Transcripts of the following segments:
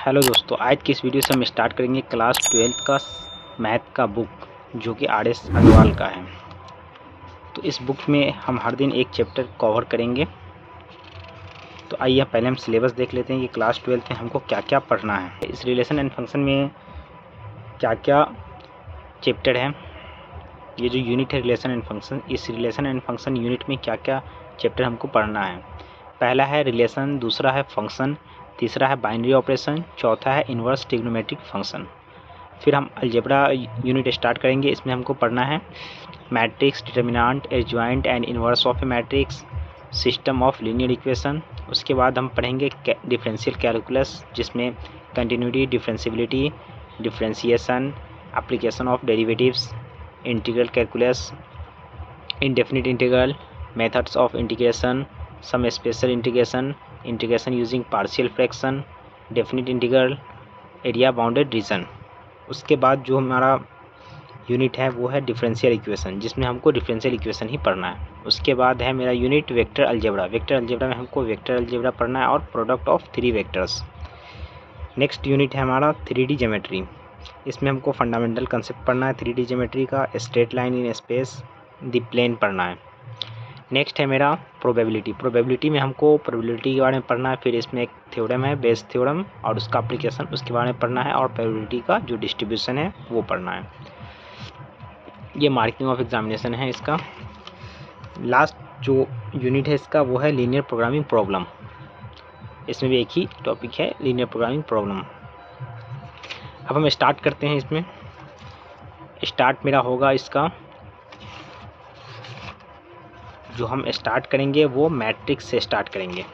Hello दोस्तों, आज की इस वीडियो से हम स्टार्ट करेंगे क्लास 12th का मैथ का बुक जो कि आर एस अग्रवाल का है। तो इस बुक में हम हर दिन एक चैप्टर कवर करेंगे। तो आइए पहले हम सिलेबस देख लेते हैं कि क्लास 12th में हमको क्या क्या पढ़ना है। इस रिलेशन एंड फंक्शन में क्या क्या चैप्टर है, ये जो यूनिट है रिलेशन एंड फंक्शन, इस रिलेशन एंड फंक्शन यूनिट में क्या क्या चैप्टर हमको पढ़ना है। पहला है रिलेशन, दूसरा है फंक्शन, तीसरा है बाइनरी ऑपरेशन, चौथा है इन्वर्स ट्रिग्नोमेट्रिक फंक्शन। फिर हम अलजेब्रा यूनिट स्टार्ट करेंगे। इसमें हमको पढ़ना है matrix, determinant, adjoint and inverse of A matrix, system of linear equation. उसके बाद हम पढ़ेंगे डिफरेंशियल कैलकुलस, जिसमें continuity, differentiability, differentiation, application of derivatives, integral calculus, indefinite integral, methods of integration, some special integration, integration using partial fraction, definite integral, area bounded region। उसके बाद जो हमारा unit है वो है डिफरेंशियल इक्वेशन, जिसमें हमको डिफरेंशियल इक्वेशन ही पढ़ना है। उसके बाद है मेरा unit vector algebra. Vector algebra में हमको वेक्टर अलजेब्रा पढ़ना है और product of 3 vectors. Next unit है हमारा 3D ज्योमेट्री। इसमें हमको फंडामेंटल कंसेप्ट पढ़ना है 3D ज्योमेट्री का, straight line in space, the plane पढ़ना है। नेक्स्ट है मेरा प्रोबेबिलिटी। प्रोबेबिलिटी में हमको प्रोबेबिलिटी के बारे में पढ़ना है। फिर इसमें एक थ्योरम है बेस थ्योरम और उसका एप्लीकेशन, उसके बारे में पढ़ना है। और प्रोबेबिलिटी का जो डिस्ट्रीब्यूशन है वो पढ़ना है। ये मार्किंग ऑफ एग्जामिनेशन है इसका। लास्ट जो यूनिट है इसका वो है लीनियर प्रोग्रामिंग प्रॉब्लम। इसमें भी एक ही टॉपिक है, लीनियर प्रोग्रामिंग प्रॉब्लम। अब हम स्टार्ट करते हैं। इसमें स्टार्ट मेरा होगा इसका, जो हम स्टार्ट करेंगे वो मैट्रिक्स से स्टार्ट करेंगे।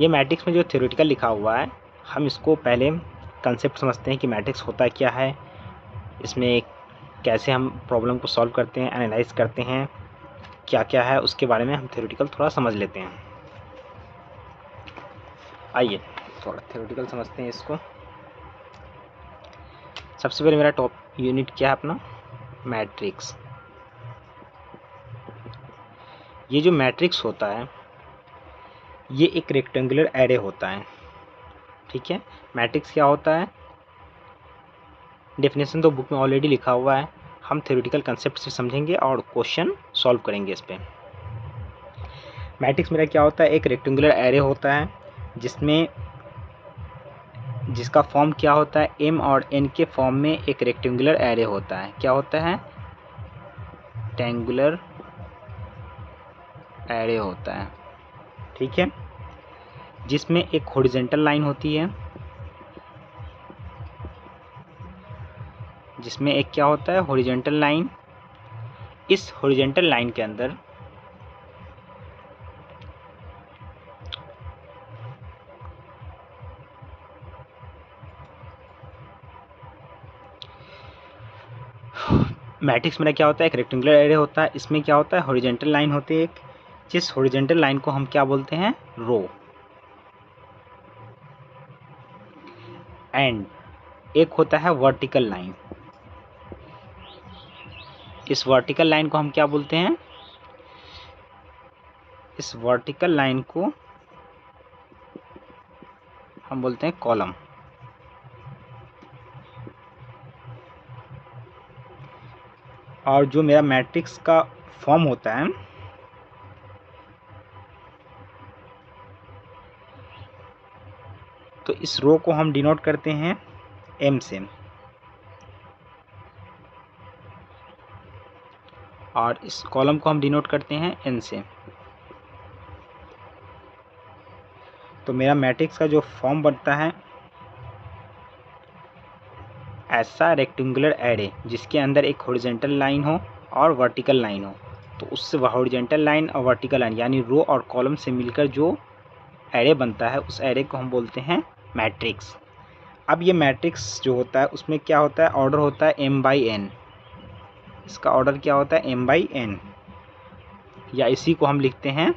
ये मैट्रिक्स में जो थ्योरेटिकल लिखा हुआ है, हम इसको पहले कंसेप्ट समझते हैं कि मैट्रिक्स होता क्या है, इसमें कैसे हम प्रॉब्लम को सॉल्व करते हैं, एनालाइज करते हैं, क्या क्या है, उसके बारे में हम थ्योरेटिकल थोड़ा समझ लेते हैं। आइए थोड़ा थ्योरेटिकल समझते हैं इसको। सबसे पहले मेरा टॉप यूनिट क्या है अपना, मैट्रिक्स। ये जो मैट्रिक्स होता है ये एक रेक्टेंगुलर एरे होता है, ठीक है। मैट्रिक्स क्या होता है, डेफिनेशन तो बुक में ऑलरेडी लिखा हुआ है, हम थ्योरेटिकल कंसेप्ट से समझेंगे और क्वेश्चन सॉल्व करेंगे इस पर। मैट्रिक्स मेरा क्या होता है, एक रेक्टेंगुलर एरे होता है जिसका फॉर्म क्या होता है, m और n के फॉर्म में एक रेक्टेंगुलर एरे होता है। क्या होता है, रेक्टेंगुलर एरे होता है, ठीक है। जिसमें एक हॉरिजॉन्टल लाइन होती है, जिसमें एक क्या होता है, हॉरिजॉन्टल लाइन। इस हॉरिजॉन्टल लाइन के अंदर मैट्रिक्स मेरा क्या होता है, एक रेक्टेंगुलर एरे होता है। इसमें क्या होता है, हॉरिजॉन्टल लाइन होती है एक, जिस हॉरिजॉन्टल लाइन को हम क्या बोलते हैं, रो। एंड एक होता है वर्टिकल लाइन। इस वर्टिकल लाइन को हम क्या बोलते हैं, इस वर्टिकल लाइन को हम बोलते हैं कॉलम। और जो मेरा मैट्रिक्स का फॉर्म होता है, तो इस रो को हम डिनोट करते हैं m से, और इस कॉलम को हम डिनोट करते हैं n से। तो मेरा मैट्रिक्स का जो फॉर्म बनता है, ऐसा रेक्टेंगुलर एरे जिसके अंदर एक हॉरिजॉन्टल लाइन हो और वर्टिकल लाइन हो। तो उससे हॉरिजॉन्टल लाइन और वर्टिकल लाइन यानी रो और कॉलम से मिलकर जो एरे बनता है, उस एरे को हम बोलते हैं मैट्रिक्स। अब ये मैट्रिक्स जो होता है उसमें क्या होता है, ऑर्डर होता है m/n। इसका ऑर्डर क्या होता है, m/n, या इसी को हम लिखते हैं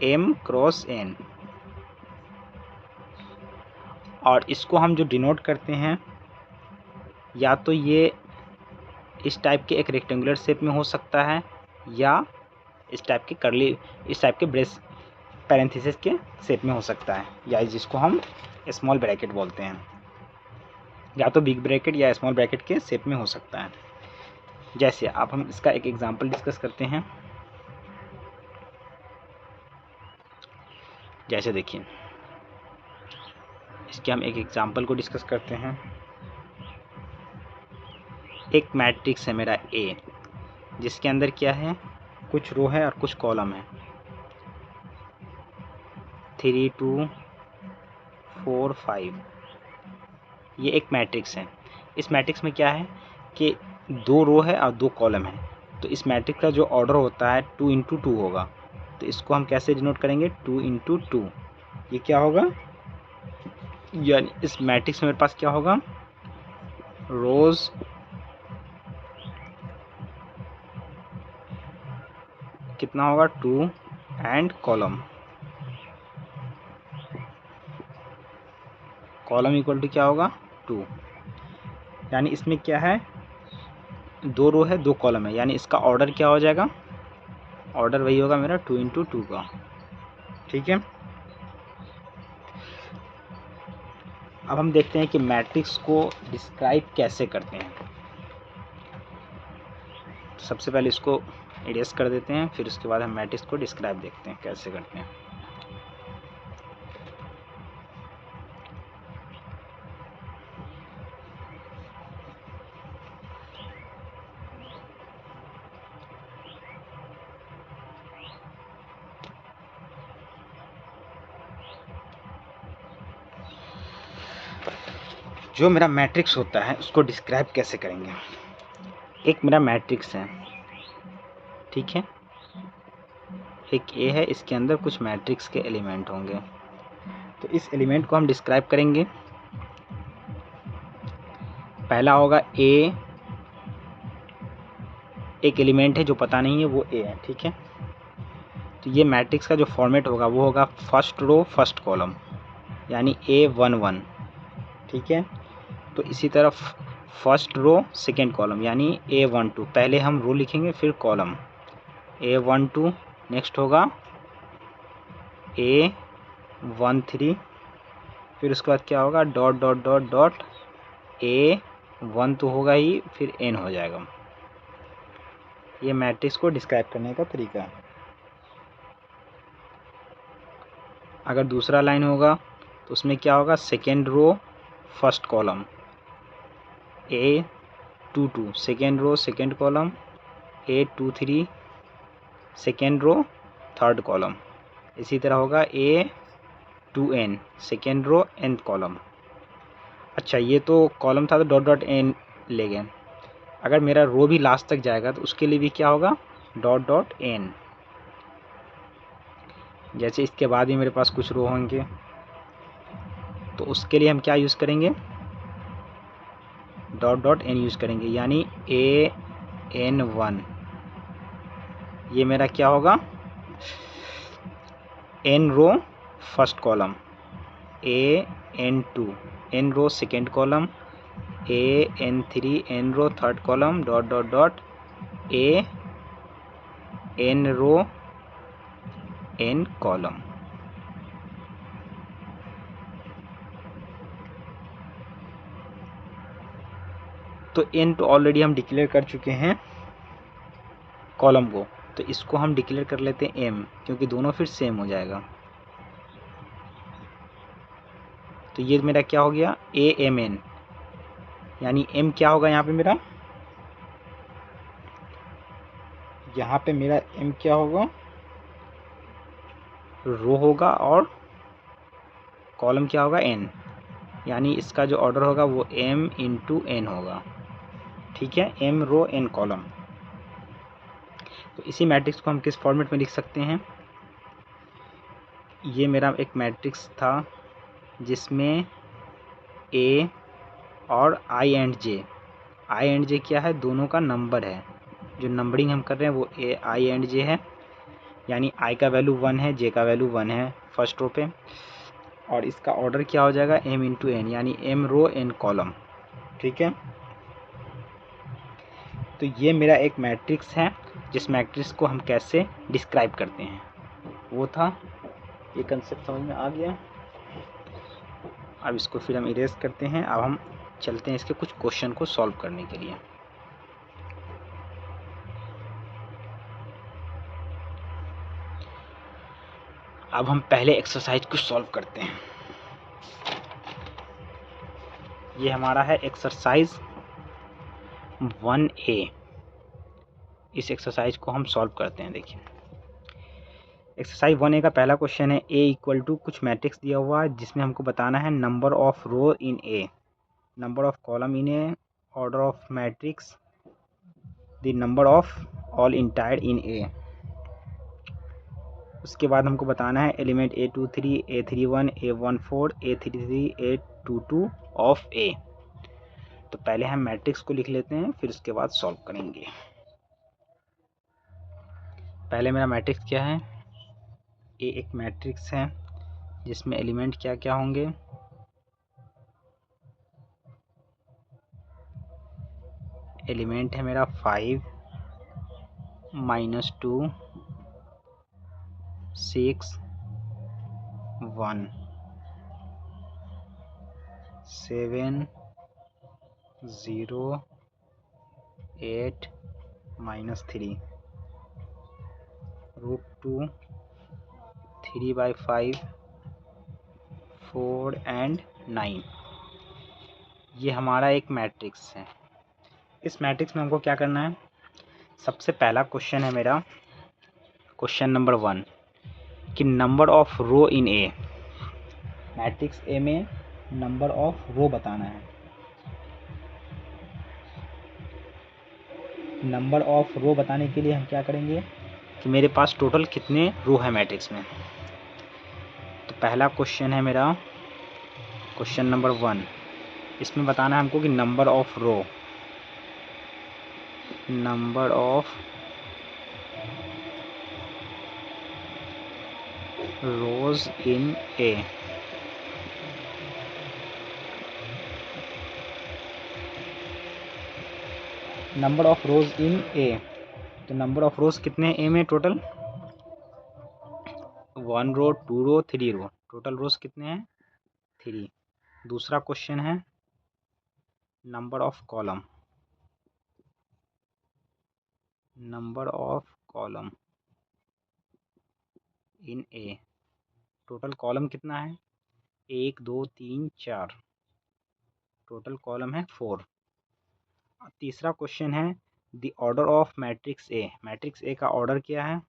m × n। और इसको हम जो डिनोट करते हैं, या तो ये इस टाइप के एक रेक्टेंगुलर शेप में हो सकता है, या इस टाइप के ब्रेस पैरेंथेसिस के शेप में हो सकता है, या जिसको हम स्मॉल ब्रैकेट बोलते हैं, या तो बिग ब्रैकेट या स्मॉल ब्रैकेट के शेप में हो सकता है। जैसे अब हम इसका एक एग्जांपल डिस्कस करते हैं। जैसे देखिए, इसके हम एक एग्जांपल को डिस्कस करते हैं। एक मैट्रिक्स है मेरा ए, जिसके अंदर क्या है, कुछ रो है और कुछ कॉलम है, 3 2 4 5। ये एक मैट्रिक्स है। इस मैट्रिक्स में क्या है कि 2 रो है और 2 कॉलम है। तो इस मैट्रिक्स का जो ऑर्डर होता है 2 इंटू 2 होगा। तो इसको हम कैसे डिनोट करेंगे, 2 इंटू 2। ये क्या होगा, यानी इस मैट्रिक्स में मेरे पास क्या होगा, रोज कितना होगा, 2 एंड कॉलम इक्वल टू क्या होगा, 2। यानी इसमें क्या है, 2 रो है 2 कॉलम है, यानी इसका ऑर्डर क्या हो जाएगा, ऑर्डर वही होगा मेरा 2 इंटू 2 का। ठीक है। अब हम देखते हैं कि मैट्रिक्स को डिस्क्राइब कैसे करते हैं। सबसे पहले इसको इरेज कर देते हैं, फिर उसके बाद हम मैट्रिक्स को डिस्क्राइब देखते हैं कैसे करते हैं। जो मेरा मैट्रिक्स होता है उसको डिस्क्राइब कैसे करेंगे। एक मेरा मैट्रिक्स है, ठीक है, एक ए है, इसके अंदर कुछ मैट्रिक्स के एलिमेंट होंगे। तो इस एलिमेंट को हम डिस्क्राइब करेंगे। पहला होगा ए, एक एलिमेंट है जो पता नहीं है, वो ए है, ठीक है। तो ये मैट्रिक्स का जो फॉर्मेट होगा वो होगा फर्स्ट रो फर्स्ट कॉलम, यानी A11, ठीक है। तो इसी तरह फर्स्ट रो सेकेंड कॉलम यानी A12। पहले हम रो लिखेंगे फिर कॉलम, A12। नेक्स्ट होगा A13, फिर उसके बाद क्या होगा, dot dot dot dot A1 तो होगा ही, फिर N हो जाएगा। ये मैट्रिक्स को डिस्क्राइब करने का तरीका है। अगर दूसरा लाइन होगा तो उसमें क्या होगा, second row first column A22, second row second column A23, second row third column. इसी तरह होगा A2N, second row nth column. अच्छा, ये तो कॉलम था तो डॉट डॉट एन ले गए। अगर मेरा रो भी लास्ट तक जाएगा तो उसके लिए भी क्या होगा, डॉट डॉट एन। जैसे इसके बाद भी मेरे पास कुछ रो होंगे तो उसके लिए हम क्या यूज़ करेंगे, डॉट डॉट एन यूज़ करेंगे, यानी AN1। ये मेरा क्या होगा, n row first column, AN2, n row second column, AN3, n row third column, dot dot dot AN row n column. तो n तो ऑलरेडी हम डिक्लेयर कर चुके हैं कॉलम को, तो इसको हम डिक्लेयर कर लेते हैं m, क्योंकि दोनों फिर सेम हो जाएगा। तो ये मेरा क्या हो गया, AMN, यानी m क्या होगा यहाँ पे मेरा, यहाँ पे मेरा m क्या होगा, रो होगा, और कॉलम क्या होगा, n, यानी इसका जो ऑर्डर होगा वो m इंटू n होगा, ठीक है, m रो n कॉलम। तो इसी मैट्रिक्स को हम किस फॉर्मेट में लिख सकते हैं, ये मेरा एक मैट्रिक्स था जिसमें A और I एंड J क्या है, दोनों का नंबर है। जो नंबरिंग हम कर रहे हैं वो I एंड J है, यानी I का वैल्यू 1 है, J का वैल्यू 1 है फर्स्ट रो पे, और इसका ऑर्डर क्या हो जाएगा, m इंटू n, यानी m रो n कॉलम, ठीक है। तो ये मेरा एक मैट्रिक्स है, जिस मैट्रिक्स को हम कैसे डिस्क्राइब करते हैं वो था ये कंसेप्ट समझ में आ गया। अब इसको फिर हम इरेज करते हैं। अब हम चलते हैं इसके कुछ क्वेश्चन को सॉल्व करने के लिए। अब हम पहले एक्सरसाइज को सॉल्व करते हैं। ये हमारा है एक्सरसाइज 1A। इस एक्सरसाइज को हम सॉल्व करते हैं। देखिए एक्सरसाइज 1A का पहला क्वेश्चन है A इक्वल टू कुछ मैट्रिक्स दिया हुआ है जिसमें हमको बताना है number of row in A, number of column in A, order of matrix, the number of all entire in A। उसके बाद हमको बताना है element A23, A31, A14, A33, A22 of A। तो पहले हम मैट्रिक्स को लिख लेते हैं, फिर उसके बाद सॉल्व करेंगे। पहले मेरा मैट्रिक्स क्या है, A एक मैट्रिक्स है जिसमें एलिमेंट क्या क्या होंगे, एलिमेंट है मेरा 5, -2, 6, 1, 7, 0, 8, -3, √2, 3/5, 4 and 9। ये हमारा एक मैट्रिक्स है। इस मैट्रिक्स में हमको क्या करना है, सबसे पहला क्वेश्चन है मेरा क्वेश्चन नंबर 1 कि number of row in A. Matrix A में नंबर ऑफ रो बताना है। नंबर ऑफ रो बताने के लिए हम क्या करेंगे कि मेरे पास टोटल कितने रो है मैट्रिक्स में। तो पहला क्वेश्चन है मेरा क्वेश्चन नंबर 1, इसमें बताना है हमको कि number of row, number of rows in A. Number of rows in A, तो नंबर ऑफ रोज कितने हैं ए में टोटल, 1 रो, 2 रो, 3 रो, टोटल रोज कितने हैं 3। दूसरा क्वेश्चन है number of column, number of column in A, total column कितना है 1 2 3 4, टोटल कॉलम है 4। तीसरा क्वेश्चन है the order of matrix A, matrix ए का ऑर्डर क्या है,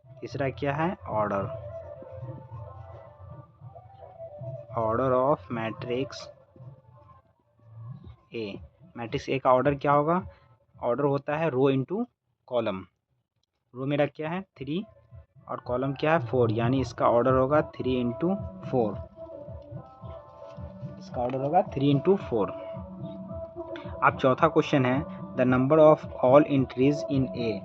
तीसरा क्या है order, order of matrix A. Matrix ए का ऑर्डर क्या होगा, ऑर्डर होता है रो इंटू कॉलम। रो मेरा क्या है 3 और कॉलम क्या है 4, यानी इसका ऑर्डर होगा 3 इंटू 4, इसका ऑर्डर होगा 3 इंटू 4। अब चौथा क्वेश्चन है the number of all entries in A,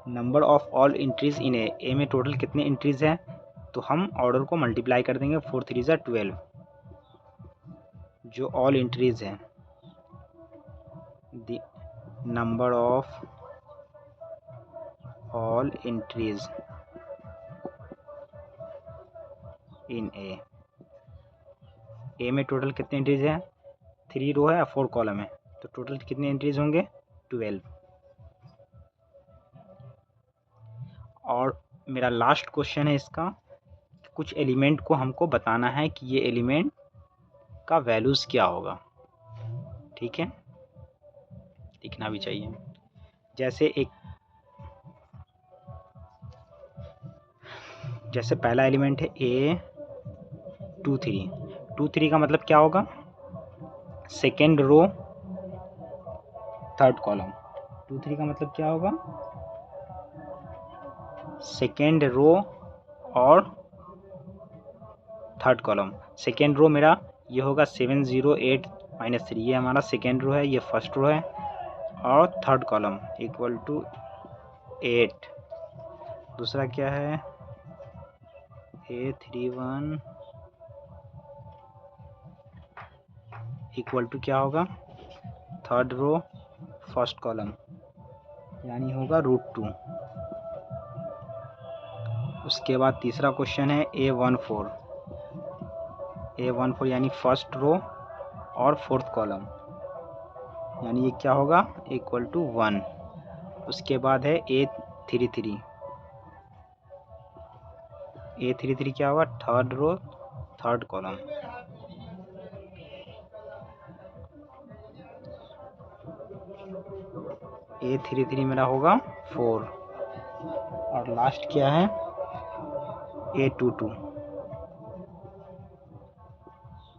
number of all entries in A में टोटल कितने एंट्रीज हैं, तो हम ऑर्डर को मल्टीप्लाई कर देंगे, 4 3 ज़ा 12, जो ऑल एंट्रीज हैं, the number of all entries in A में टोटल कितने एंट्रीज हैं, 3 रो है और 4 कॉलम है, तो टोटल कितने एंट्रीज होंगे 12। और मेरा लास्ट क्वेश्चन है इसका, कुछ एलिमेंट को हमको बताना है कि ये एलिमेंट का वैल्यूज़ क्या होगा। ठीक है, लिखना भी चाहिए। जैसे पहला एलिमेंट है A23 का मतलब क्या होगा, सेकेंड रो थर्ड कॉलम। 23 का मतलब क्या होगा, सेकेंड रो और थर्ड कॉलम। सेकेंड रो मेरा ये होगा 708 -3, ये हमारा सेकेंड रो है, ये फर्स्ट रो है, और थर्ड कॉलम इक्वल टू 8। दूसरा क्या है A31 इक्वल टू क्या होगा, थर्ड रो फर्स्ट कॉलम, यानी होगा √2। उसके बाद तीसरा क्वेश्चन है A14 यानी फर्स्ट रो और फोर्थ कॉलम, यानी ये क्या होगा इक्वल टू 1। उसके बाद है A33 क्या होगा third row third column. A33 मेरा होगा 4 और लास्ट क्या है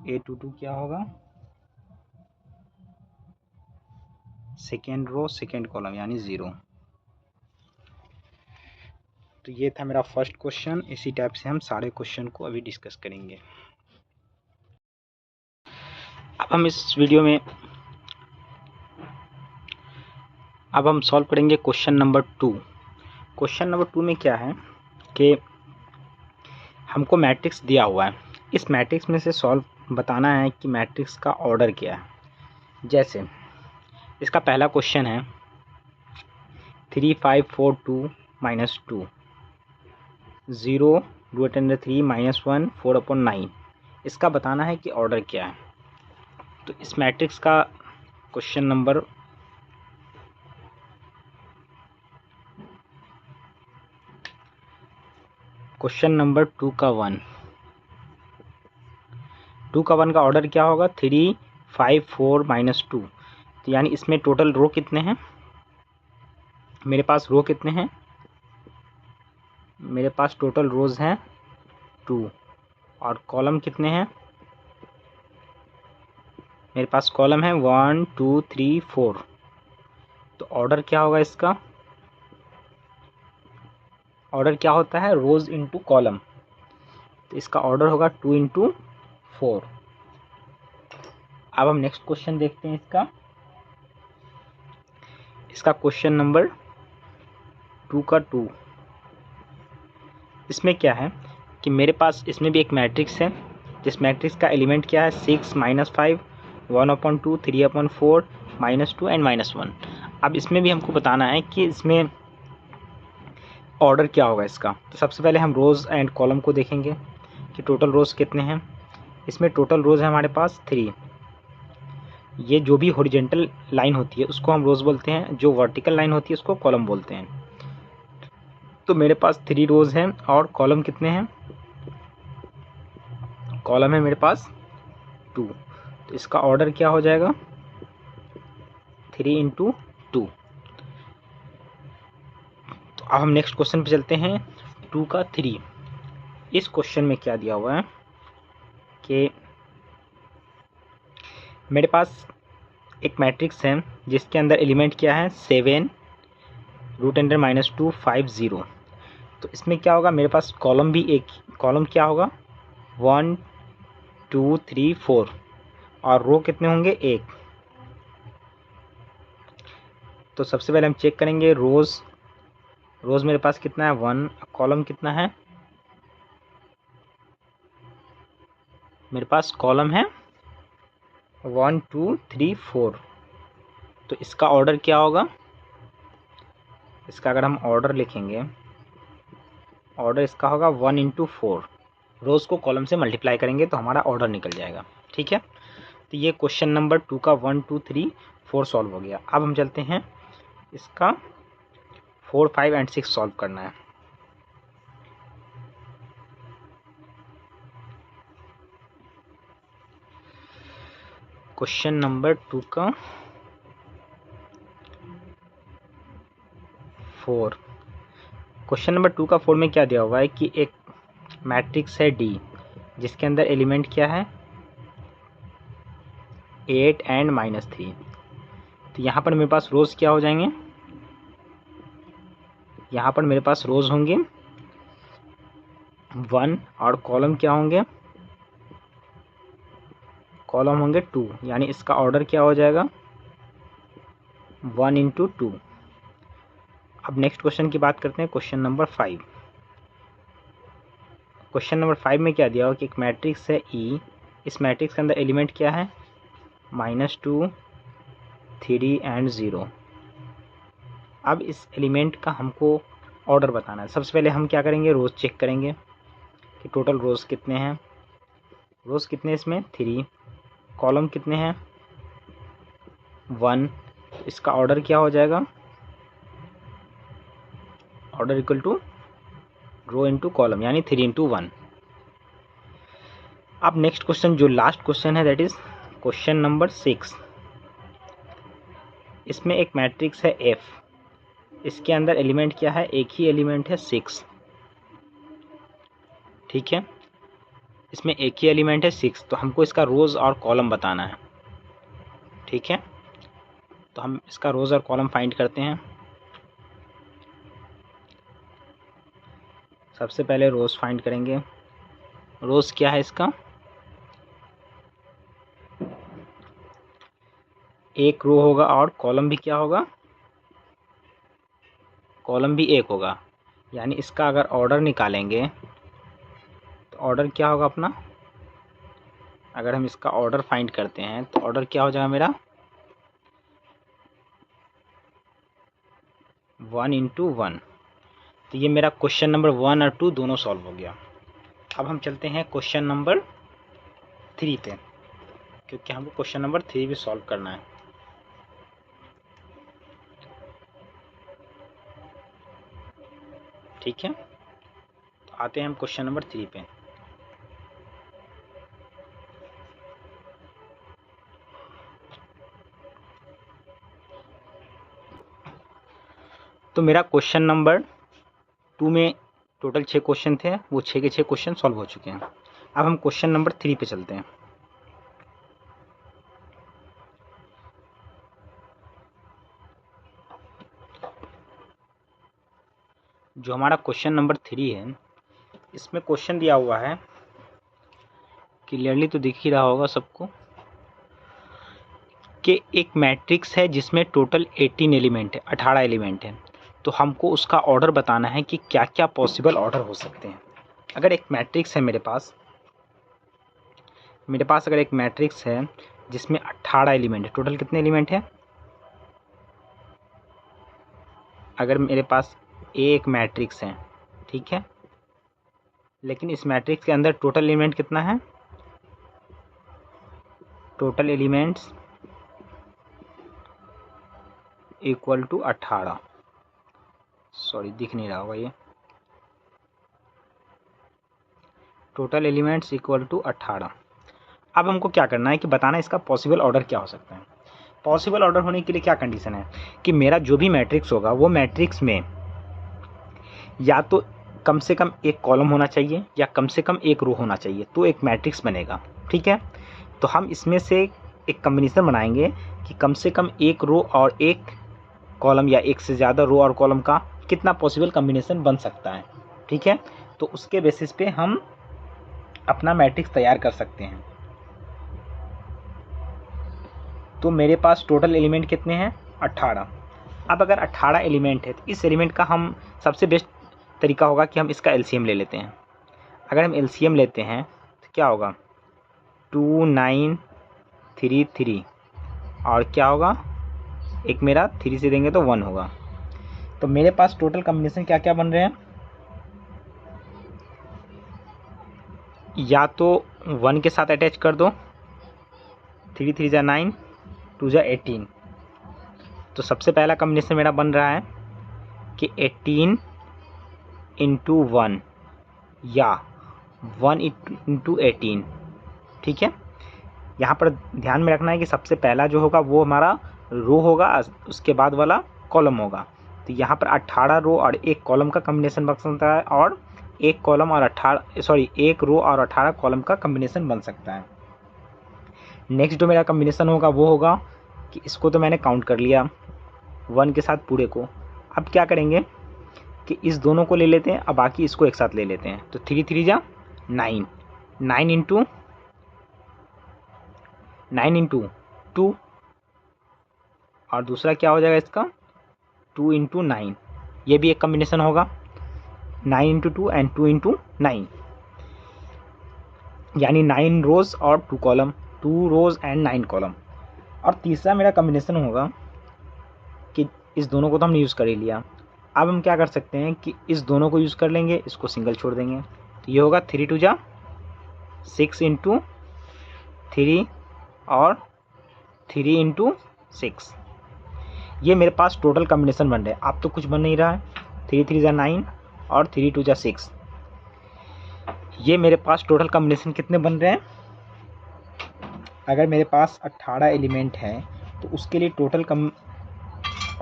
A22 क्या होगा सेकेंड रो सेकेंड कॉलम यानी 0। तो ये था मेरा फर्स्ट क्वेश्चन। इसी टाइप से हम सारे क्वेश्चन को अभी डिस्कस करेंगे। अब हम सॉल्व करेंगे क्वेश्चन नंबर 2। क्वेश्चन नंबर 2 में क्या है कि हमको मैट्रिक्स दिया हुआ है, इस मैट्रिक्स में से सॉल्व बताना है कि मैट्रिक्स का ऑर्डर क्या है। जैसे इसका पहला क्वेश्चन है 3 5 4 2 -2 0 √3 -1 4/9। इसका बताना है कि ऑर्डर क्या है। तो इस मैट्रिक्स का क्वेश्चन नंबर क्वेश्चन नंबर 2 का 1 का ऑर्डर क्या होगा 3 5 4 -2। तो यानी इसमें टोटल रो कितने हैं, मेरे पास रो कितने हैं, मेरे पास टोटल रोज हैं 2 और कॉलम कितने हैं, मेरे पास कॉलम है 1 2 3 4। तो ऑर्डर क्या होगा, इसका ऑर्डर क्या होता है रोज इनटू कॉलम। तो इसका ऑर्डर होगा 2 × 4। अब हम नेक्स्ट क्वेश्चन देखते हैं। इसका क्वेश्चन नंबर 2 का 2। इसमें क्या है कि मेरे पास इसमें भी एक मैट्रिक्स है, जिस मैट्रिक्स का एलिमेंट क्या है 6 -5 1/2 3/4 -2 एंड -1। अब इसमें भी हमको बताना है कि इसमें ऑर्डर क्या होगा इसका। तो सबसे पहले हम रोज़ एंड कॉलम को देखेंगे कि टोटल रोज़ कितने हैं। इसमें टोटल रोज़ है हमारे पास 3। ये जो भी हॉरिजॉन्टल लाइन होती है उसको हम रोज़ बोलते हैं, जो वर्टिकल लाइन होती है उसको कॉलम बोलते हैं। तो मेरे पास 3 रोज़ हैं और कॉलम कितने हैं, कॉलम है मेरे पास 2। तो इसका ऑर्डर क्या हो जाएगा 3 × 2। तो अब हम नेक्स्ट क्वेश्चन पे चलते हैं 2 का 3। इस क्वेश्चन में क्या दिया हुआ है कि मेरे पास एक मैट्रिक्स है जिसके अंदर एलिमेंट क्या है 7 √2 5 0। तो इसमें क्या होगा, मेरे पास कॉलम भी एक, कॉलम क्या होगा 1 2 3 4 और रो कितने होंगे 1। तो सबसे पहले हम चेक करेंगे रोज़ मेरे पास कितना है 1, कॉलम कितना है, मेरे पास कॉलम है 1 2 3 4। तो इसका ऑर्डर क्या होगा, इसका अगर हम ऑर्डर लिखेंगे, ऑर्डर इसका होगा 1 × 4। रोज़ को कॉलम से मल्टीप्लाई करेंगे तो हमारा ऑर्डर निकल जाएगा। ठीक है, तो ये क्वेश्चन नंबर 2 का 1 2 3 4 सॉल्व हो गया। अब हम चलते हैं इसका 4 5 एंड 6 सॉल्व करना है। क्वेश्चन नंबर 2 का 4। क्वेश्चन नंबर 2 का 4 में क्या दिया हुआ है कि एक मैट्रिक्स है D जिसके अंदर एलिमेंट क्या है 8 एंड -3। तो यहाँ पर मेरे पास रोज़ क्या हो जाएंगे, यहाँ पर मेरे पास रोज़ होंगे 1 और कॉलम क्या होंगे, कॉलम होंगे 2। यानी इसका ऑर्डर क्या हो जाएगा 1 × 2। अब नेक्स्ट क्वेश्चन की बात करते हैं, क्वेश्चन नंबर 5। क्वेश्चन नंबर 5 में क्या दिया हुआ कि एक मैट्रिक्स है E, इस मैट्रिक्स के अंदर एलिमेंट क्या है -2 3 एंड 0। अब इस एलिमेंट का हमको ऑर्डर बताना है। सबसे पहले हम क्या करेंगे, रोज़ चेक करेंगे कि टोटल रोज़ कितने हैं। रोज़ कितने इसमें 3, कॉलम कितने हैं 1। इसका ऑर्डर क्या हो जाएगा, order equal to row into column, यानी 3 इंटू 1। अब नेक्स्ट क्वेश्चन, जो लास्ट क्वेश्चन है, दैट इज क्वेश्चन नंबर 6। इसमें एक मैट्रिक्स है F, इसके अंदर एलिमेंट क्या है, एक ही एलिमेंट है 6। ठीक है, इसमें एक ही एलिमेंट है 6, तो हमको इसका रोज़ और कॉलम बताना है। ठीक है, तो हम इसका रोज़ और कॉलम फाइंड करते हैं। सबसे पहले रोज़ फाइंड करेंगे। रोज़ क्या है इसका, एक रो होगा और कॉलम भी क्या होगा, कॉलम भी एक होगा। यानी इसका अगर ऑर्डर निकालेंगे तो ऑर्डर क्या होगा अपना, अगर हम इसका ऑर्डर फाइंड करते हैं तो ऑर्डर क्या हो जाएगा मेरा 1 इंटू 1। तो ये मेरा क्वेश्चन नंबर 1 और 2 दोनों सॉल्व हो गया। अब हम चलते हैं क्वेश्चन नंबर 3 पे, क्योंकि हमको क्वेश्चन नंबर 3 भी सॉल्व करना है। ठीक है, तो आते हैं हम क्वेश्चन नंबर 3 पे। तो मेरा क्वेश्चन नंबर 2 में टोटल 6 क्वेश्चन थे, वो 6 के 6 क्वेश्चन सॉल्व हो चुके हैं। अब हम क्वेश्चन नंबर 3 पे चलते हैं। जो हमारा क्वेश्चन नंबर 3 है, इसमें क्वेश्चन दिया हुआ है, क्लियरली तो दिख ही रहा होगा सबको, कि एक मैट्रिक्स है जिसमें टोटल 18 एलिमेंट है, 18 एलिमेंट है। तो हमको उसका ऑर्डर बताना है कि क्या क्या पॉसिबल ऑर्डर हो सकते हैं। अगर एक मैट्रिक्स है मेरे पास अगर एक मैट्रिक्स है जिसमें 18 एलिमेंट है, टोटल कितने एलिमेंट है, अगर मेरे पास एक मैट्रिक्स है, ठीक है, लेकिन इस मैट्रिक्स के अंदर टोटल एलिमेंट कितना है, total elements equal to 18, sorry दिख नहीं रहा होगा ये, टोटल एलिमेंट्स इक्वल टू 18। अब हमको क्या करना है कि बताना है इसका पॉसिबल ऑर्डर क्या हो सकता है। पॉसिबल ऑर्डर होने के लिए क्या कंडीशन है कि मेरा जो भी मैट्रिक्स होगा वो मैट्रिक्स में या तो कम से कम एक कॉलम होना चाहिए या कम से कम एक रो होना चाहिए, तो एक मैट्रिक्स बनेगा। ठीक है, तो हम इसमें से एक कम्बिनेशन बनाएंगे कि कम से कम एक रो और एक कॉलम या एक से ज़्यादा रो और कॉलम का कितना पॉसिबल कम्बिनेशन बन सकता है। ठीक है, तो उसके बेसिस पे हम अपना मैट्रिक्स तैयार कर सकते हैं। तो मेरे पास टोटल एलिमेंट कितने हैं 18। अब अगर 18 एलिमेंट है तो इस एलिमेंट का हम सबसे बेस्ट तरीका होगा कि हम इसका एलसीएम ले लेते हैं। अगर हम एलसीएम लेते हैं तो क्या होगा 2933 और क्या होगा एक मेरा 3 से देंगे तो 1 होगा। तो मेरे पास टोटल कॉम्बिनेशन क्या क्या बन रहे हैं, या तो 1 के साथ अटैच कर दो, 3 3 जा 9, 2 जा 18। तो सबसे पहला कॉम्बिनेशन मेरा बन रहा है कि 18 इंटू 1 या 1 इंटू 18। ठीक है, यहाँ पर ध्यान में रखना है कि सबसे पहला जो होगा वो हमारा रो होगा, उसके बाद वाला कॉलम होगा। तो यहाँ पर 18 रो और एक कॉलम का कॉम्बिनेशन बन सकता है, और एक कॉलम और एक रो और 18 कॉलम का कॉम्बिनेशन बन सकता है। नेक्स्ट जो मेरा कॉम्बिनेशन होगा वो होगा कि इसको तो मैंने काउंट कर लिया 1 के साथ पूरे को। अब क्या करेंगे कि इस दोनों को ले लेते हैं, अब बाकी इसको एक साथ ले लेते हैं। तो 3 3 जा 9, 9 इंटू 2, और दूसरा क्या हो जाएगा इसका 2 इंटू 9, ये भी एक कॉम्बिनेशन होगा 9 इंटू 2 एंड 2 इंटू 9, यानी 9 रोज और 2 कॉलम, 2 रोज एंड 9 कॉलम। और तीसरा मेरा कॉम्बिनेशन होगा कि इस दोनों को तो हमने यूज़ कर ही लिया, अब हम क्या कर सकते हैं कि इस दोनों को यूज़ कर लेंगे, इसको सिंगल छोड़ देंगे। तो ये होगा 3 2 जा 6 इंटू 3 और 3 इंटू 6। ये मेरे पास टोटल कॉम्बिनेशन बन रहे हैं। अब तो कुछ बन नहीं रहा है। 3 3 जा 9 और 3 2 जा 6। ये मेरे पास टोटल कॉम्बिनेशन कितने बन रहे हैं? अगर मेरे पास 18 एलिमेंट हैं तो उसके लिए टोटल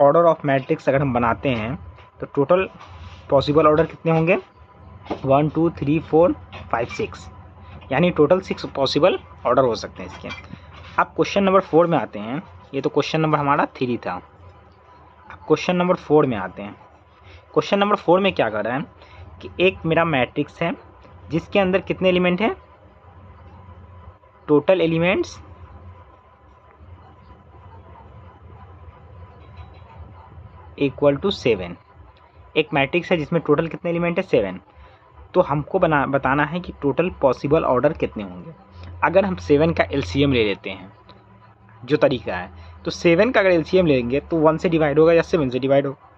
ऑर्डर ऑफ मैट्रिक्स अगर हम बनाते हैं तो टोटल पॉसिबल ऑर्डर कितने होंगे? 1 2 3 4 5 6, यानी टोटल 6 पॉसिबल ऑर्डर हो सकते हैं इसके। अब क्वेश्चन नंबर 4 में आते हैं। ये तो क्वेश्चन नंबर हमारा 3 था। अब क्वेश्चन नंबर 4 में आते हैं। क्वेश्चन नंबर 4 में क्या कर रहा है कि एक मेरा मैट्रिक्स है जिसके अंदर कितने एलिमेंट हैं? Total elements equal to 7। एक मैट्रिक्स है जिसमें टोटल कितने एलिमेंट है? 7। तो हमको बताना है कि टोटल पॉसिबल ऑर्डर कितने होंगे। अगर हम 7 का एलसीएम ले लेते हैं, जो तरीका है, तो 7 का अगर एलसीएम लेंगे तो 1 से डिवाइड होगा या 7 से डिवाइड होगा।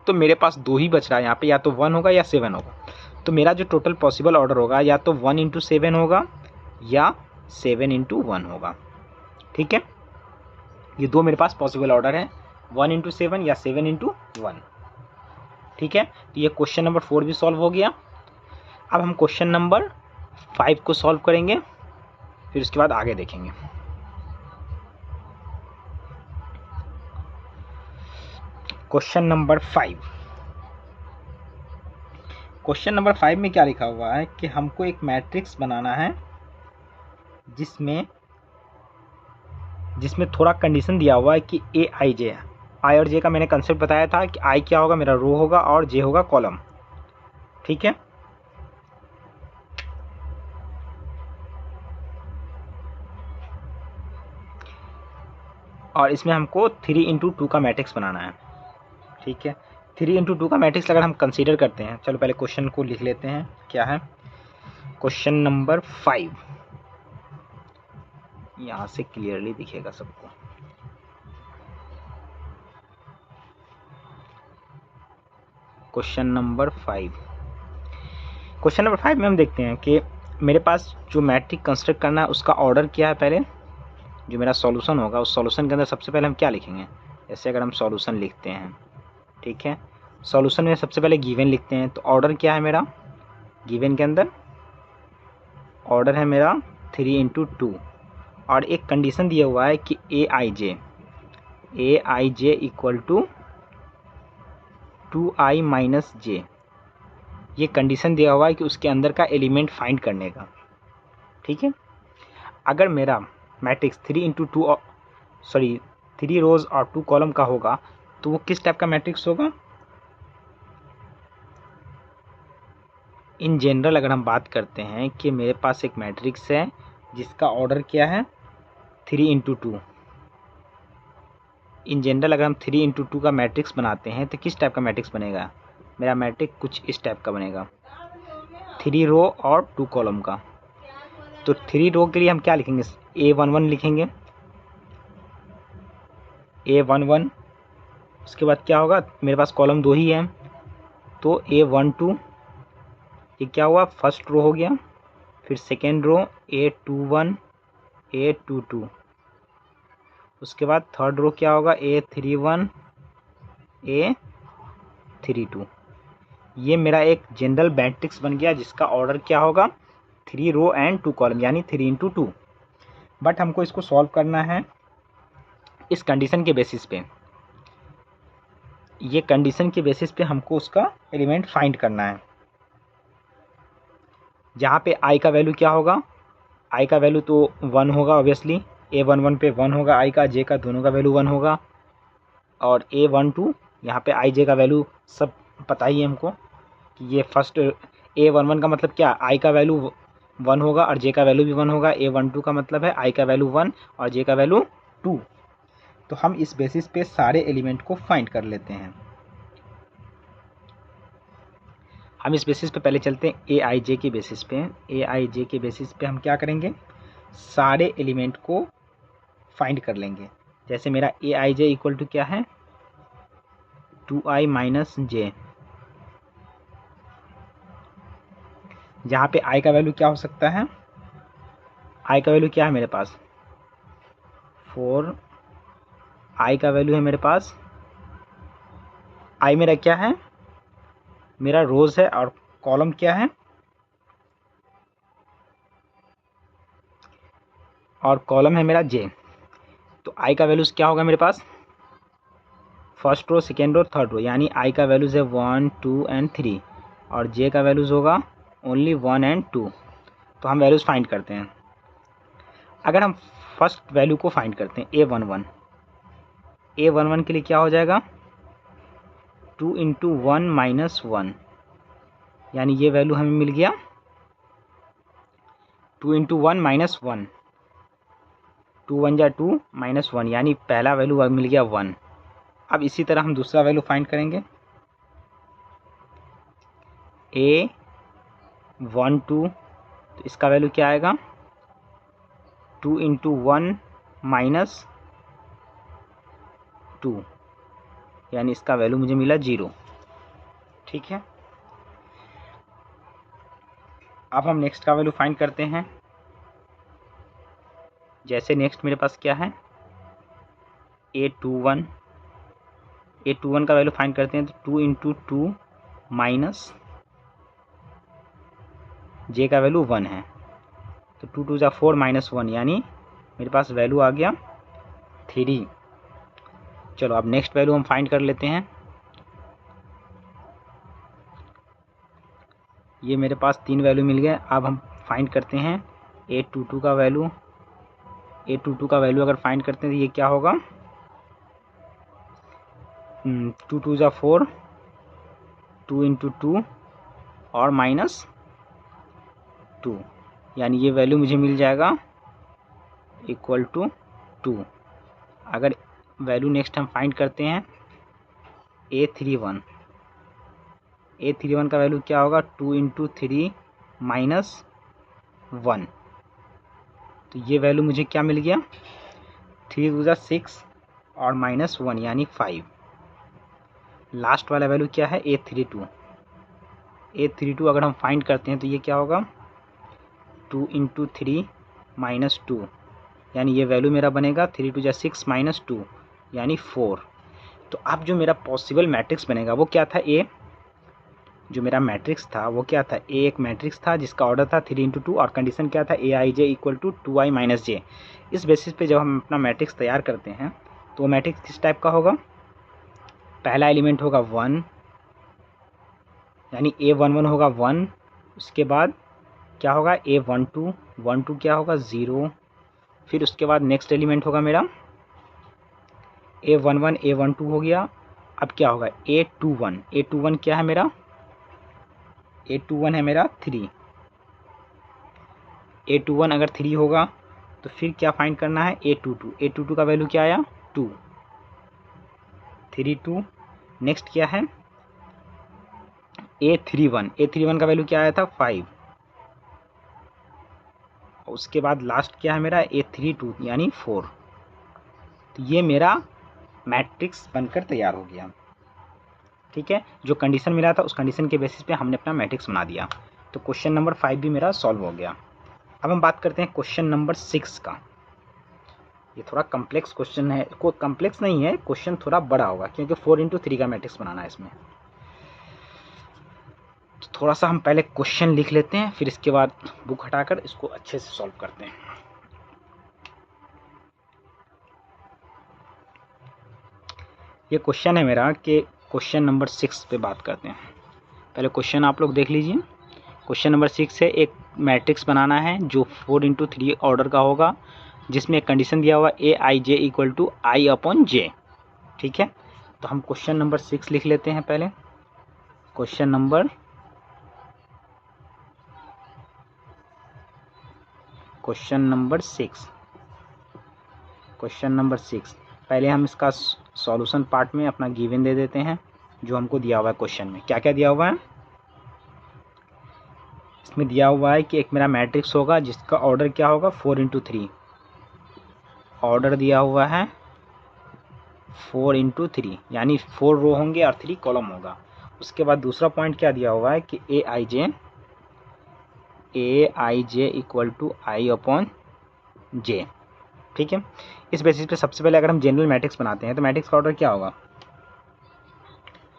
तो मेरे पास 2 ही बच रहा है यहाँ पे, या तो 1 होगा या 7 होगा। तो मेरा जो टोटल पॉसिबल ऑर्डर होगा या तो 1 इंटू 7 होगा या 7 इंटू 1 होगा। ठीक है, ये 2 मेरे पास पॉसिबल ऑर्डर है, 1 इंटू 7 या 7 इंटू 1। ठीक है, तो ये क्वेश्चन नंबर 4 भी सॉल्व हो गया। अब हम क्वेश्चन नंबर 5 को सॉल्व करेंगे, फिर उसके बाद आगे देखेंगे। Question number 5। क्वेश्चन नंबर 5 में क्या लिखा हुआ है कि हमको एक मैट्रिक्स बनाना है जिसमें थोड़ा कंडीशन दिया हुआ है कि ए आई जे, आई और जे का मैंने कंसेप्ट बताया था कि आई क्या होगा? मेरा रो होगा और जे होगा कॉलम। ठीक है, और इसमें हमको 3 इंटू 2 का मैट्रिक्स बनाना है। ठीक है, 3 इंटू 2 का मैट्रिक्स अगर हम कंसीडर करते हैं, चलो पहले क्वेश्चन को लिख लेते हैं। क्या है क्वेश्चन नंबर 5? यहाँ से क्लियरली दिखेगा सबको। Question number 5। क्वेश्चन नंबर 5 में हम देखते हैं कि मेरे पास जो मैट्रिक्स कंस्ट्रक्ट करना है उसका ऑर्डर क्या है। पहले जो मेरा सॉल्यूशन होगा उस सॉल्यूशन के अंदर सबसे पहले हम क्या लिखेंगे? जैसे अगर हम सॉल्यूशन लिखते हैं, ठीक है, सॉल्यूशन में सबसे पहले गिवन लिखते हैं। तो ऑर्डर क्या है मेरा? गिवन के अंदर ऑर्डर है मेरा 3 इंटू 2, और एक कंडीशन दिया हुआ है कि a i j equal to 2i minus जे। ये कंडीशन दिया हुआ है कि उसके अंदर का एलिमेंट फाइंड करने का। ठीक है, अगर मेरा मैट्रिक्स 3 इंटू 2 3 रोज और 2 कॉलम का होगा तो वो किस टाइप का मैट्रिक्स होगा? इन जनरल अगर हम बात करते हैं कि मेरे पास एक मैट्रिक्स है जिसका ऑर्डर क्या है? 3 इंटू 2। इन जनरल अगर हम 3 इंटू 2 का मैट्रिक्स बनाते हैं तो किस टाइप का मैट्रिक्स बनेगा? मेरा मैट्रिक्स कुछ इस टाइप का बनेगा, 3 रो और 2 कॉलम का। तो 3 रो के लिए हम क्या लिखेंगे? A11 लिखेंगे, A11। उसके बाद क्या होगा? मेरे पास कॉलम 2 ही है तो A12, ये क्या हुआ? फर्स्ट रो हो गया। फिर सेकेंड रो A21 A22। उसके बाद थर्ड रो क्या होगा? A31 A32। ये मेरा एक जनरल मैट्रिक्स बन गया जिसका ऑर्डर क्या होगा? 3 रो एंड 2 कॉलम, यानी 3 इंटू 2। बट हमको इसको सॉल्व करना है इस कंडीशन के बेसिस पे। ये कंडीशन के बेसिस पे हमको उसका एलिमेंट फाइंड करना है, जहाँ पे आई का वैल्यू क्या होगा? आई का वैल्यू तो 1 होगा ऑब्वियसली। A11 पे 1 होगा आई का, जे का दोनों का वैल्यू 1 होगा। और A12 यहाँ पे आई जे का वैल्यू सब पता ही है हमको कि ये फर्स्ट A11 का मतलब क्या? आई का वैल्यू 1 होगा और जे का वैल्यू भी 1 होगा। A12 का मतलब है आई का वैल्यू 1 और जे का वैल्यू 2। तो हम इस बेसिस पे सारे एलिमेंट को फाइंड कर लेते हैं। हम इस बेसिस पे पहले चलते हैं ए आई जे के बेसिस पे। ए आई जे के बेसिस पे हम क्या करेंगे? सारे एलिमेंट को फाइंड कर लेंगे। जैसे मेरा ए आई जे इक्वल टू क्या है? 2i माइनस जे, जहाँ पे i का वैल्यू क्या हो सकता है, i का वैल्यू क्या है मेरे पास 4, i का वैल्यू है मेरे पास, i मेरा क्या है, मेरा रोज है, और कॉलम क्या है, और कॉलम है मेरा j। तो i का वैल्यूज क्या होगा मेरे पास, first row, second row, third row, यानी i का वैल्यूज है 1 2 एंड 3, और j का वैल्यूज होगा ओनली 1 एंड 2। तो हम वैल्यूज फाइंड करते हैं। अगर हम फर्स्ट वैल्यू को फाइंड करते हैं a11 के लिए क्या हो जाएगा 2 इंटू 1 माइनस 1, यानी ये वैल्यू हमें मिल गया 2 इंटू 1 माइनस 1, 2 1 जा 2 माइनस 1, यानी पहला वैल्यू मिल गया 1। अब इसी तरह हम दूसरा वैल्यू फाइंड करेंगे a12, तो इसका वैल्यू क्या आएगा 2 इंटू 1 माइनस 2, यानी इसका वैल्यू मुझे मिला 0। ठीक है, अब हम नेक्स्ट का वैल्यू फाइंड करते हैं। जैसे नेक्स्ट मेरे पास क्या है a21 का वैल्यू फाइंड करते हैं, तो 2 इंटू 2 माइनस जे का वैल्यू 1 है, तो 2 2 जा 4 माइनस 1, यानी मेरे पास वैल्यू आ गया 3। चलो अब नेक्स्ट वैल्यू हम फाइंड कर लेते हैं। ये मेरे पास 3 वैल्यू मिल गए। अब हम फाइंड करते हैं a22 का वैल्यू। a22 का वैल्यू अगर फाइंड करते हैं तो ये क्या होगा 2 2 जा 4, 2 इंटू 2 और माइनस 2, यानी ये वैल्यू मुझे मिल जाएगा इक्वल टू 2। अगर वैल्यू नेक्स्ट हम फाइंड करते हैं a31 का वैल्यू क्या होगा 2 इंटू 3 माइनस 1, तो ये वैल्यू मुझे क्या मिल गया 3 2 जा 6 और माइनस 1, यानी 5। लास्ट वाला वैल्यू क्या है a32 अगर हम फाइंड करते हैं तो ये क्या होगा 2 इंटू 3 माइनस 2, यानी ये वैल्यू मेरा बनेगा 3 2 जा 6 माइनस 2, यानी 4। तो अब जो मेरा पॉसिबल मैट्रिक्स बनेगा वो क्या था जो मेरा मैट्रिक्स था वो क्या था एक मैट्रिक्स था जिसका ऑर्डर था 3 इंटू 2 और कंडीशन क्या था aij equal to 2i minus j. इस बेसिस पे जब हम अपना मैट्रिक्स तैयार करते हैं तो वो मैट्रिक्स किस टाइप का होगा, पहला एलिमेंट होगा 1, यानी a11 होगा 1, उसके बाद क्या होगा a12 क्या होगा 0, फिर उसके बाद नेक्स्ट एलिमेंट होगा मेरा a12 हो गया। अब क्या होगा a21 क्या है मेरा a21 है मेरा 3, a21 अगर 3 होगा तो फिर क्या फाइंड करना है a22 का वैल्यू क्या आया 2, 3 2। नेक्स्ट क्या है a31 का वैल्यू क्या आया था 5, उसके बाद लास्ट क्या है मेरा a32 यानी 4। तो ये मेरा मैट्रिक्स बनकर तैयार हो गया। ठीक है, जो कंडीशन मिला था उस कंडीशन के बेसिस पे हमने अपना मैट्रिक्स बना दिया। तो क्वेश्चन नंबर 5 भी मेरा सॉल्व हो गया। अब हम बात करते हैं क्वेश्चन नंबर 6 का। ये थोड़ा कम्प्लेक्स क्वेश्चन है, कोई कम्प्लेक्स नहीं है, क्वेश्चन थोड़ा बड़ा होगा क्योंकि 4 इंटू 3 का मैट्रिक्स बनाना है इसमें। तो थोड़ा सा हम पहले क्वेश्चन लिख लेते हैं, फिर इसके बाद बुक हटाकर इसको अच्छे से सॉल्व करते हैं। ये क्वेश्चन है मेरा कि क्वेश्चन नंबर 6 पे बात करते हैं। पहले क्वेश्चन आप लोग देख लीजिए। क्वेश्चन नंबर 6 है, एक मैट्रिक्स बनाना है जो 4 इंटू 3 ऑर्डर का होगा, जिसमें एक कंडीशन दिया हुआ aij equal to i upon j. ठीक है, तो हम क्वेश्चन नंबर 6 लिख लेते हैं पहले। क्वेश्चन नंबर 6 पहले हम इसका सॉल्यूशन पार्ट में अपना गिवन दे देते हैं जो हमको दिया हुआ है। क्वेश्चन में क्या क्या दिया हुआ है, इसमें दिया हुआ है कि एक मेरा मैट्रिक्स होगा जिसका ऑर्डर क्या होगा 4 इंटू 3, ऑर्डर दिया हुआ है 4 इंटू 3, यानी 4 रो होंगे और 3 कॉलम होगा। उसके बाद दूसरा पॉइंट क्या दिया हुआ है कि a i j equal to I upon j. ठीक है, इस बेसिस पे सबसे पहले अगर हम जनरल मैट्रिक्स बनाते हैं तो मैट्रिक्स का ऑर्डर क्या होगा।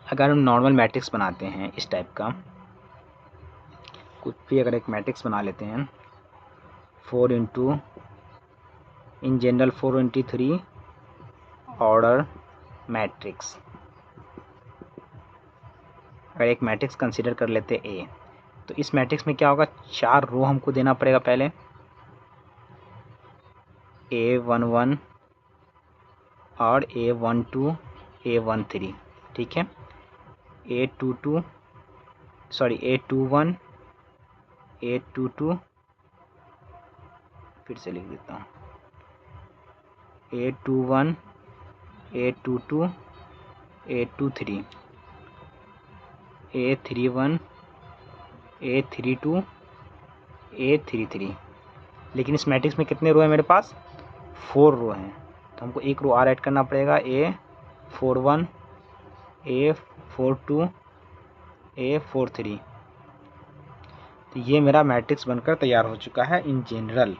अगर हम नॉर्मल मैट्रिक्स बनाते हैं इस टाइप का कुछ भी, अगर एक मैट्रिक्स बना लेते हैं 4 into in general 4 into 3 order matrix, अगर एक मैट्रिक्स कंसीडर कर लेते ए, तो इस मैट्रिक्स में क्या होगा, 4 रो हमको देना पड़ेगा पहले, A11 और A12 A13। ठीक है, A21 A22, फिर से लिख देता हूँ, A21 A22 A23 A31 A32 A33। लेकिन इस मैट्रिक्स में कितने रो है मेरे पास, 4 रो हैं, तो हमको एक रो और ऐड करना पड़ेगा, A41 A42 A43। तो ये मेरा मैट्रिक्स बनकर तैयार हो चुका है इन जनरल।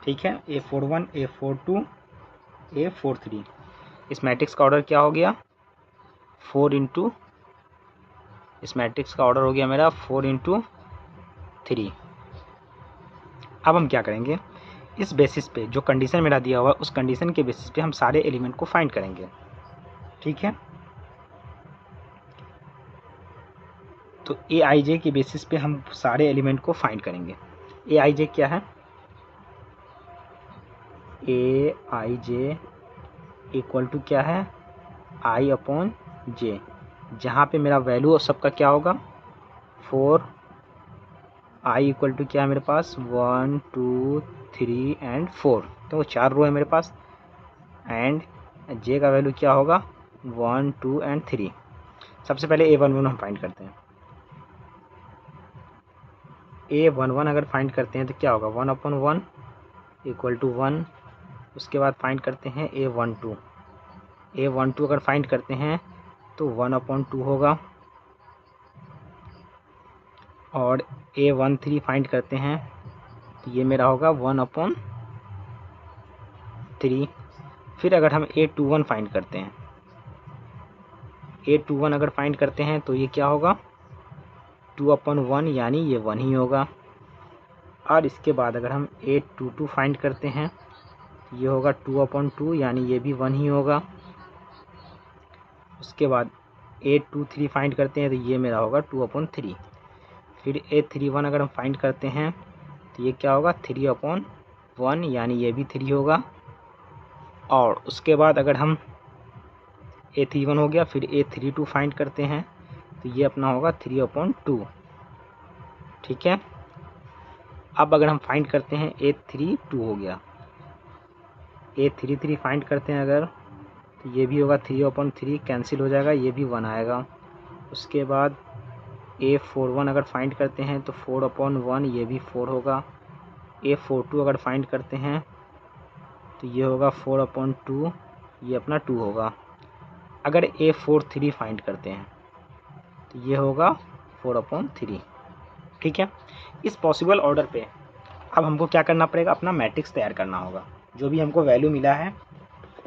ठीक है, A41 A42 A43। इस मैट्रिक्स का ऑर्डर क्या हो गया, 4 इंटू, इस मैट्रिक्स का ऑर्डर हो गया मेरा 4 इंटू 3। अब हम क्या करेंगे, इस बेसिस पे जो कंडीशन मेरा दिया हुआ है उस कंडीशन के बेसिस पे हम सारे एलिमेंट को फाइंड करेंगे। ठीक है, तो ए आई जे के बेसिस पे हम सारे एलिमेंट को फाइंड करेंगे। ए आई जे क्या है, ए आई जे इक्वल टू क्या है, आई अपॉन जे, जहाँ पे मेरा वैल्यू सबका क्या होगा 4, आई इक्वल टू क्या है मेरे पास 1 2 3 एंड 4, तो 4 रो है मेरे पास, एंड जे का वैल्यू क्या होगा 1 2 एंड 3। सबसे पहले A11 हम फाइंड करते हैं। A11 अगर फाइंड करते हैं तो क्या होगा 1 अपॉन 1 इक्वल टू 1। उसके बाद फाइंड करते हैं A12 अगर फाइंड करते हैं तो 1 अपॉन 2 होगा, और A13 फाइंड करते हैं तो ये मेरा होगा 1 अपॉन 3। फिर अगर हम A21 फाइंड करते हैं, A21 अगर फाइंड करते हैं तो ये क्या होगा 2 अपॉन 1, यानी ये 1 ही होगा। और इसके बाद अगर हम A22 फाइंड करते हैं तो ये होगा 2 अपॉन 2, यानी ये भी 1 ही होगा। उसके बाद A23 फाइंड करते हैं तो ये मेरा होगा 2 अपॉन 3। फिर A31 अगर हम फाइंड करते हैं तो ये क्या होगा 3 अपॉन 1, यानी ये भी 3 होगा। और उसके बाद अगर हम A31 हो गया, फिर A32 फाइंड करते हैं तो ये अपना होगा 3 अपॉन 2। ठीक है, अब अगर हम फाइंड करते हैं A32 हो गया, A33 फाइंड करते हैं अगर तो ये भी होगा 3 अपॉन 3, कैंसिल हो जाएगा, ये भी 1 आएगा। उसके बाद A41 अगर फाइंड करते हैं तो 4 अपॉन 1, ये भी 4 होगा। A42 अगर फाइंड करते हैं तो ये होगा 4 अपॉन 2, ये अपना 2 होगा। अगर A43 फाइंड करते हैं तो ये होगा 4 अपॉन 3। ठीक है, इस पॉसिबल ऑर्डर पे अब हमको क्या करना पड़ेगा, अपना मैट्रिक्स तैयार करना होगा। जो भी हमको वैल्यू मिला है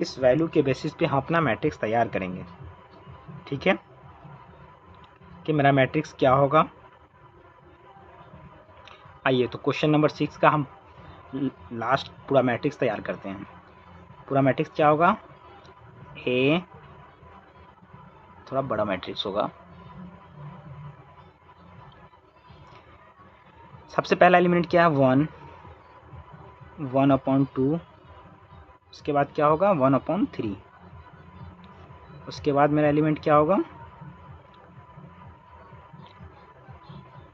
इस वैल्यू के बेसिस पे हम अपना मैट्रिक्स तैयार करेंगे। ठीक है, कि मेरा मैट्रिक्स क्या होगा। आइए तो क्वेश्चन नंबर 6 का हम लास्ट पूरा मैट्रिक्स तैयार करते हैं। पूरा मैट्रिक्स क्या होगा, ए, थोड़ा बड़ा मैट्रिक्स होगा। सबसे पहला एलिमेंट क्या है 1 अपॉन 2। उसके बाद क्या होगा 1 अपॉन 3। उसके बाद मेरा एलिमेंट क्या होगा,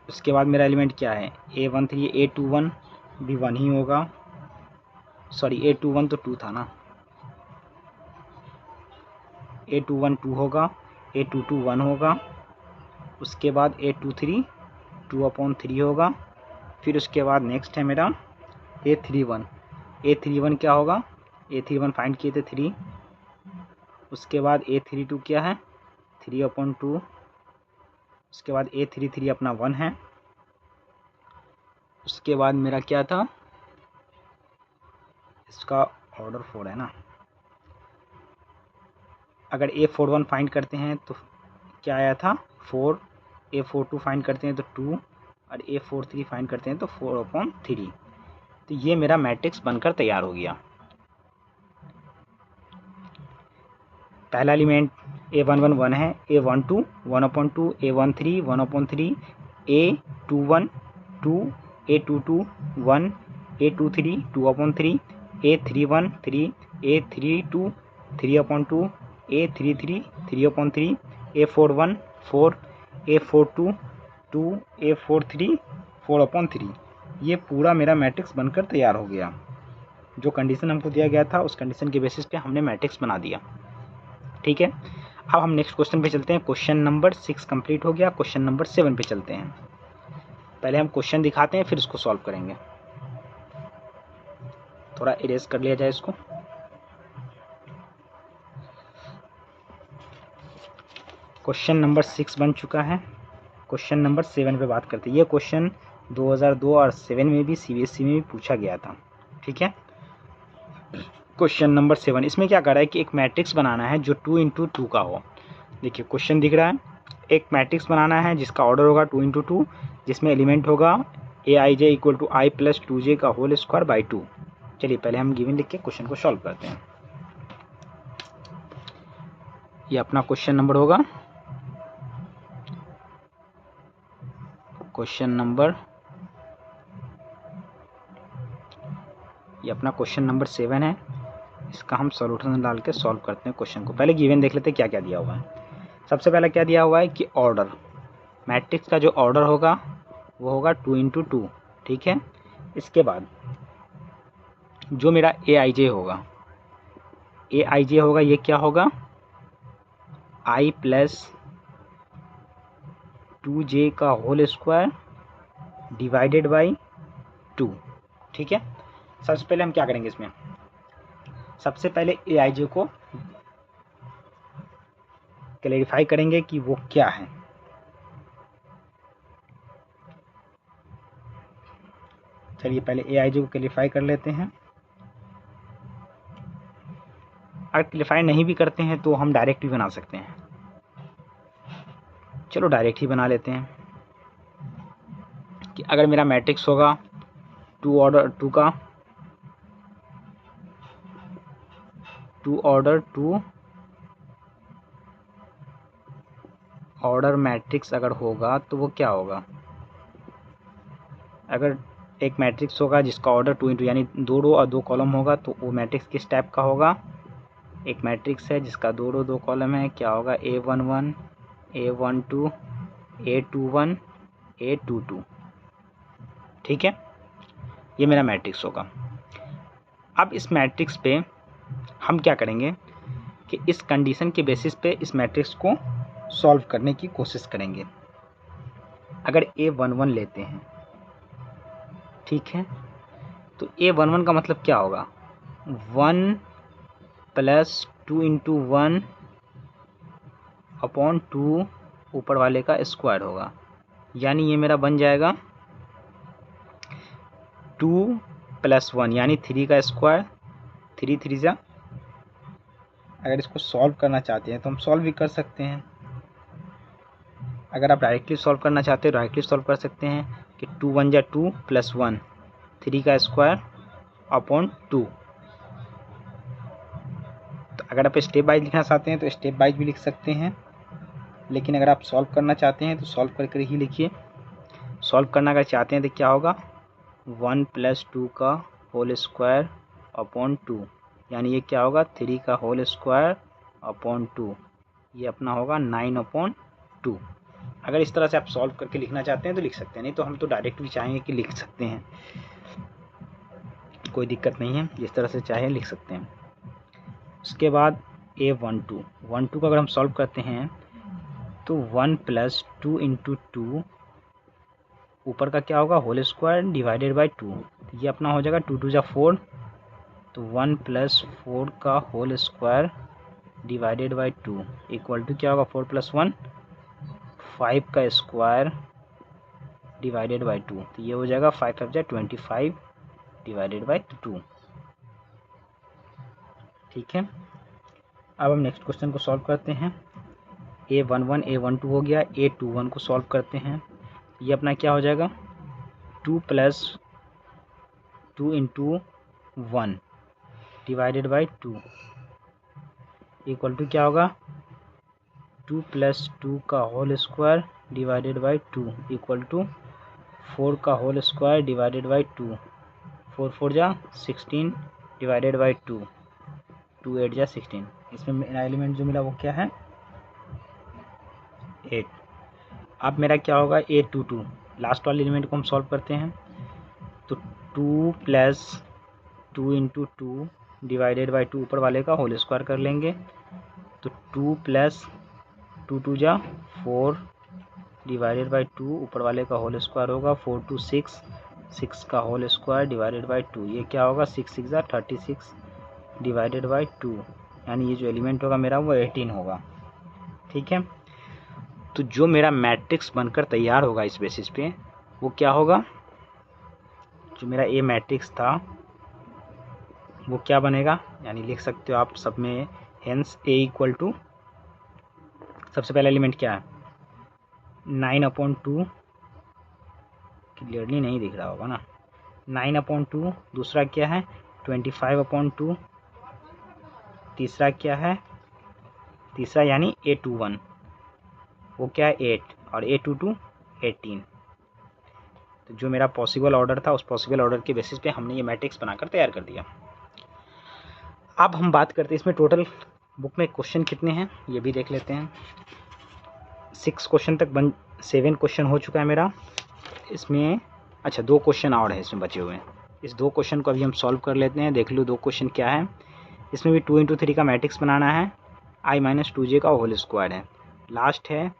उसके बाद मेरा एलिमेंट क्या है A13, A21 भी 1 ही होगा। सॉरी A21 तो 2 था ना, A21 2 होगा, A22 1 होगा। उसके बाद A23 2 अपॉन 3 होगा। फिर उसके बाद नेक्स्ट है मेरा A31 क्या होगा A31 फाइंड किए थे 3, उसके बाद A32 क्या है 3/2, उसके बाद A33 अपना 1 है, उसके बाद मेरा क्या था, इसका ऑर्डर 4 है ना। अगर A41 फाइंड करते हैं तो क्या आया था 4, A42 फाइंड करते हैं तो 2 और A43 फाइंड करते हैं तो 4/3। तो ये मेरा मैट्रिक्स बनकर तैयार हो गया। पहला एलिमेंट A11 1 है, A12 1/2, A13 1/3, A21 2, A22 1, A23 2/3, A31 3, A32 3/2, A33 3/3, A41 4, A42 2, A43 4/3। ये पूरा मेरा मैट्रिक्स बनकर तैयार हो गया। जो कंडीशन हमको दिया गया था उस कंडीशन के बेसिस पे हमने मैट्रिक्स बना दिया। ठीक है, अब हम नेक्स्ट क्वेश्चन पे चलते हैं। क्वेश्चन नंबर 6 कंप्लीट हो गया। क्वेश्चन नंबर 7 पे चलते हैं। पहले हम क्वेश्चन दिखाते हैं फिर इसको सॉल्व करेंगे। थोड़ा इरेज कर लिया जाए इसको। क्वेश्चन नंबर 6 बन चुका है। क्वेश्चन नंबर 7 पे बात करते हैं। ये क्वेश्चन 2002 और 7 में भी CBSE में भी पूछा गया था। ठीक है, क्वेश्चन नंबर 7 इसमें क्या कर रहा है कि एक मैट्रिक्स बनाना है जो 2x2 का हो। देखिए क्वेश्चन दिख रहा है, एक मैट्रिक्स बनाना है जिसका ऑर्डर होगा 2x2, जिसमें एलिमेंट होगा Aij = I + 2j का होल स्क्वायर बाई 2। चलिए पहले हम गिवन लिख के क्वेश्चन को सॉल्व करते हैं। ये अपना क्वेश्चन नंबर होगा, क्वेश्चन नंबर, ये अपना क्वेश्चन नंबर 7 है। इसका हम सॉल्यूशन डाल के सॉल्व करते हैं क्वेश्चन को। पहले गिवन देख लेते हैं क्या क्या दिया हुआ है। सबसे पहले क्या दिया हुआ है कि ऑर्डर, मैट्रिक्स का जो ऑर्डर होगा वो होगा 2x2। ठीक है, इसके बाद जो मेरा Aij होगा, Aij होगा ये क्या होगा I + 2j का होल स्क्वायर डिवाइडेड बाई 2। ठीक है, सबसे पहले हम क्या करेंगे इसमें, सबसे पहले Aij को क्लैरिफाई करेंगे कि वो क्या है। चलिए पहले Aij को क्लैरिफाई कर लेते हैं। अगर क्लैरिफाई नहीं भी करते हैं तो हम डायरेक्ट भी बना सकते हैं। चलो डायरेक्ट ही बना लेते हैं कि अगर मेरा मैट्रिक्स होगा 2 ऑर्डर 2 ऑर्डर मैट्रिक्स अगर होगा तो वो क्या होगा, अगर एक मैट्रिक्स होगा जिसका ऑर्डर 2x2 यानी 2 रो और 2 कॉलम होगा तो वो मैट्रिक्स किस टाइप का होगा, एक मैट्रिक्स है जिसका 2 रो 2 कॉलम है, क्या होगा A11 A12 A21 A22। ठीक है, ये मेरा मैट्रिक्स होगा। अब इस मैट्रिक्स पे हम क्या करेंगे कि इस कंडीशन के बेसिस पे इस मैट्रिक्स को सॉल्व करने की कोशिश करेंगे। अगर A11 लेते हैं, ठीक है, तो A11 का मतलब क्या होगा 1 + 2 × 1/2 ऊपर वाले का स्क्वायर होगा, यानी ये मेरा बन जाएगा 2 + 1 यानी 3 का स्क्वायर, 3 3 जा। अगर इसको सॉल्व करना चाहते हैं तो हम सॉल्व भी कर सकते हैं। अगर आप डायरेक्टली सॉल्व करना चाहते हैं डायरेक्टली सॉल्व कर सकते हैं कि 2 1 जा 2 + 1 3 का स्क्वायर अपॉन 2। तो अगर आप स्टेप वाइज लिखना चाहते हैं तो स्टेप वाइज भी लिख सकते हैं, लेकिन अगर आप सॉल्व करना चाहते हैं तो सॉल्व करके ही लिखिए। सॉल्व करना अगर चाहते हैं तो क्या होगा 1 + 2 का होल स्क्वायर अपॉन 2, यानी ये क्या होगा 3 का होल स्क्वायर अपॉन 2, ये अपना होगा 9/2। अगर इस तरह से आप सॉल्व करके लिखना चाहते हैं तो लिख सकते हैं, नहीं तो हम तो डायरेक्ट भी चाहेंगे कि लिख सकते हैं, कोई दिक्कत नहीं है, जिस तरह से चाहे लिख सकते हैं। उसके बाद A12 का अगर हम सॉल्व करते हैं तो 1 + 2 × 2 ऊपर का क्या होगा होल स्क्वायर डिवाइडेड बाई 2, ये अपना हो जाएगा 2 2 जा 4 तो 1 + 4 का whole square divided by 2 equal to क्या होगा, 4 + 1 5 का स्क्वायर डिवाइडेड बाई 2। तो ये हो जाएगा 5 5 जा 25 डिवाइडेड बाई 2। ठीक है, अब हम नेक्स्ट क्वेश्चन को सॉल्व करते हैं। A11 A12 हो गया, A21 को सॉल्व करते हैं। ये अपना क्या हो जाएगा, 2 + 2 × 1 डिवाइडेड बाई 2 इक्वल टू क्या होगा, 2 + 2 का whole square divided by 2 equal to 4 का होल स्क्वायर डिवाइडेड बाई 2। 4 4 जा 16 डिवाइडेड बाई 2, 2 8 जा 16। इसमें मेरा एलिमेंट जो मिला वो क्या है, 8। अब मेरा क्या होगा, A22 लास्ट वाले एलिमेंट को हम सॉल्व करते हैं। तो 2 + 2 × 2 डिवाइडेड बाई 2 ऊपर वाले का होल स्क्वायर कर लेंगे। तो 2 + 2 2 जा 4 डिवाइडेड बाई 2 ऊपर वाले का होल स्क्वायर होगा। 4 2 6 6 का होल स्क्वायर डिवाइडेड बाई 2। ये क्या होगा, 6 6 जा 36 डिवाइडेड बाई 2, यानी ये जो एलिमेंट होगा मेरा वो 18 होगा। ठीक है, तो जो मेरा मैट्रिक्स बनकर तैयार होगा इस बेसिस पे वो क्या होगा, जो मेरा ए मैट्रिक्स था वो क्या बनेगा, यानी लिख सकते हो आप सब में, हेंस ए इक्वल टू, सबसे पहला एलिमेंट क्या है 9/2, क्लियरली नहीं दिख रहा होगा ना, 9/2। दूसरा क्या है 25/2। तीसरा क्या है, तीसरा यानी A21 वो क्या है 8 और A22 18। तो जो मेरा पॉसिबल ऑर्डर था उस पॉसिबल ऑर्डर के बेसिस पे हमने ये मैट्रिक्स बनाकर तैयार कर दिया। अब हम बात करते हैं इसमें टोटल बुक में क्वेश्चन कितने हैं ये भी देख लेते हैं। 6 क्वेश्चन तक 7 क्वेश्चन हो चुका है मेरा इसमें। अच्छा 2 क्वेश्चन और है इसमें बचे हुए हैं, इस 2 क्वेश्चन को अभी हम सॉल्व कर लेते हैं। देख लो 2 क्वेश्चन क्या है, इसमें भी 2 × 3 का मैट्रिक्स बनाना है, i - 2j का होल स्क्वायर है। लास्ट है,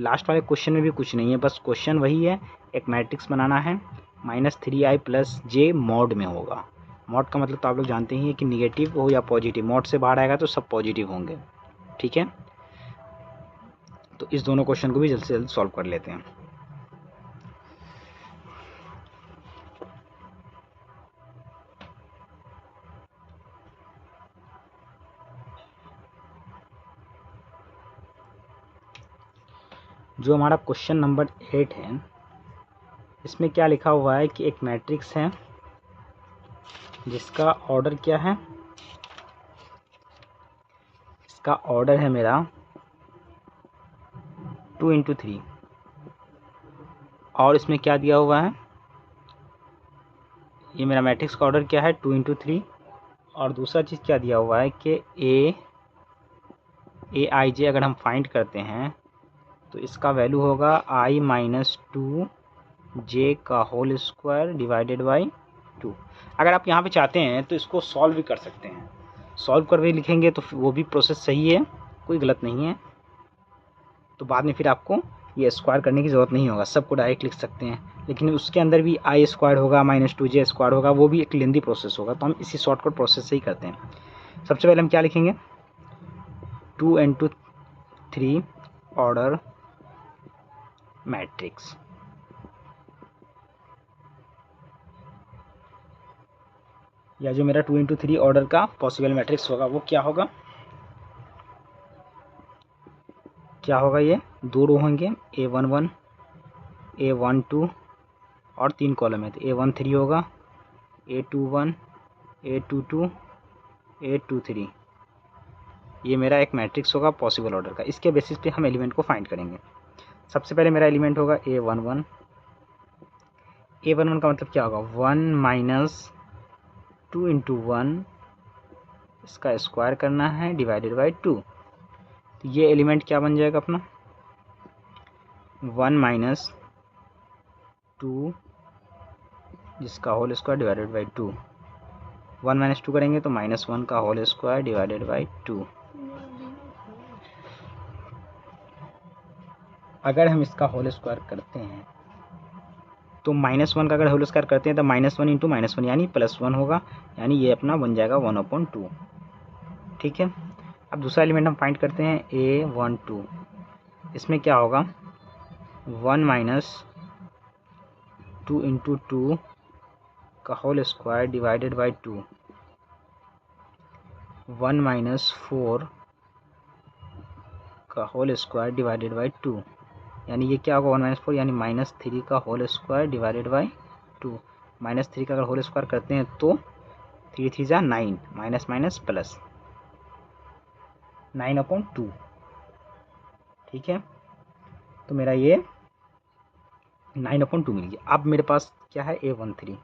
लास्ट वाले क्वेश्चन में भी कुछ नहीं है, बस क्वेश्चन वही है, एक मैट्रिक्स बनाना है -3i + j मॉड में होगा। मॉड का मतलब तो आप लोग जानते ही हैं कि निगेटिव हो या पॉजिटिव, मॉड से बाहर आएगा तो सब पॉजिटिव होंगे। ठीक है, तो इस दोनों क्वेश्चन को भी जल्द से जल्द सॉल्व कर लेते हैं। जो हमारा क्वेश्चन नंबर 8 है इसमें क्या लिखा हुआ है कि एक मैट्रिक्स है जिसका ऑर्डर क्या है, इसका ऑर्डर है मेरा 2 × 3 और इसमें क्या दिया हुआ है, ये मेरा मैट्रिक्स का ऑर्डर क्या है 2 × 3 और दूसरा चीज़ क्या दिया हुआ है कि Aij अगर हम फाइंड करते हैं तो इसका वैल्यू होगा i - 2j का होल स्क्वायर डिवाइडेड बाई 2। अगर आप यहाँ पे चाहते हैं तो इसको सॉल्व भी कर सकते हैं, सॉल्व कर भी लिखेंगे तो वो भी प्रोसेस सही है, कोई गलत नहीं है। तो बाद में फिर आपको ये स्क्वायर करने की ज़रूरत नहीं होगा, सबको डायरेक्ट लिख सकते हैं। लेकिन उसके अंदर भी i² होगा -2j² होगा, वो भी एक लेंदी प्रोसेस होगा, तो हम इसी शॉर्टकट प्रोसेस से ही करते हैं। सबसे पहले हम क्या लिखेंगे, 2 × 3 ऑर्डर मैट्रिक्स। या जो मेरा 2 × 3 ऑर्डर का पॉसिबल मैट्रिक्स होगा वो क्या होगा, क्या होगा, ये 2 रो होंगे A11 A12 और 3 कॉलम है, तो A13 होगा, A21 A22 A23। ये मेरा एक मैट्रिक्स होगा पॉसिबल ऑर्डर का। इसके बेसिस पे हम एलिमेंट को फाइंड करेंगे। सबसे पहले मेरा एलिमेंट होगा A11। A11 का मतलब क्या होगा, 1 - 2 × 1 इसका स्क्वायर करना है डिवाइडेड बाई 2। तो ये एलिमेंट क्या बन जाएगा अपना, 1 - 2 जिसका होल स्क्वायर डिवाइडेड बाई 2। 1 - 2 करेंगे तो -1 का होल स्क्वायर डिवाइडेड बाई 2। अगर हम इसका होल स्क्वायर करते हैं तो -1 का अगर होल स्क्वायर करते हैं तो -1 इंटू -1 यानी +1 होगा, यानी ये अपना बन जाएगा 1/2। ठीक है। अब दूसरा एलिमेंट हम फाइंड करते हैं A12। इसमें क्या होगा 1 - 2 इंटू 2 का होल स्क्वायर डिवाइडेड बाई 2, 1 - 4 का होल स्क्वायर डिवाइडेड बाई 2, यानी ये क्या होगा 1 - 4 यानी -3 का होल स्क्वायर डिवाइडेड बाई 2। -3 का अगर होल स्क्वायर करते हैं तो 3 3 जा 9, माइनस माइनस प्लस 9/2। ठीक है, तो मेरा ये 9/2 मिल गया। अब मेरे पास क्या है A13।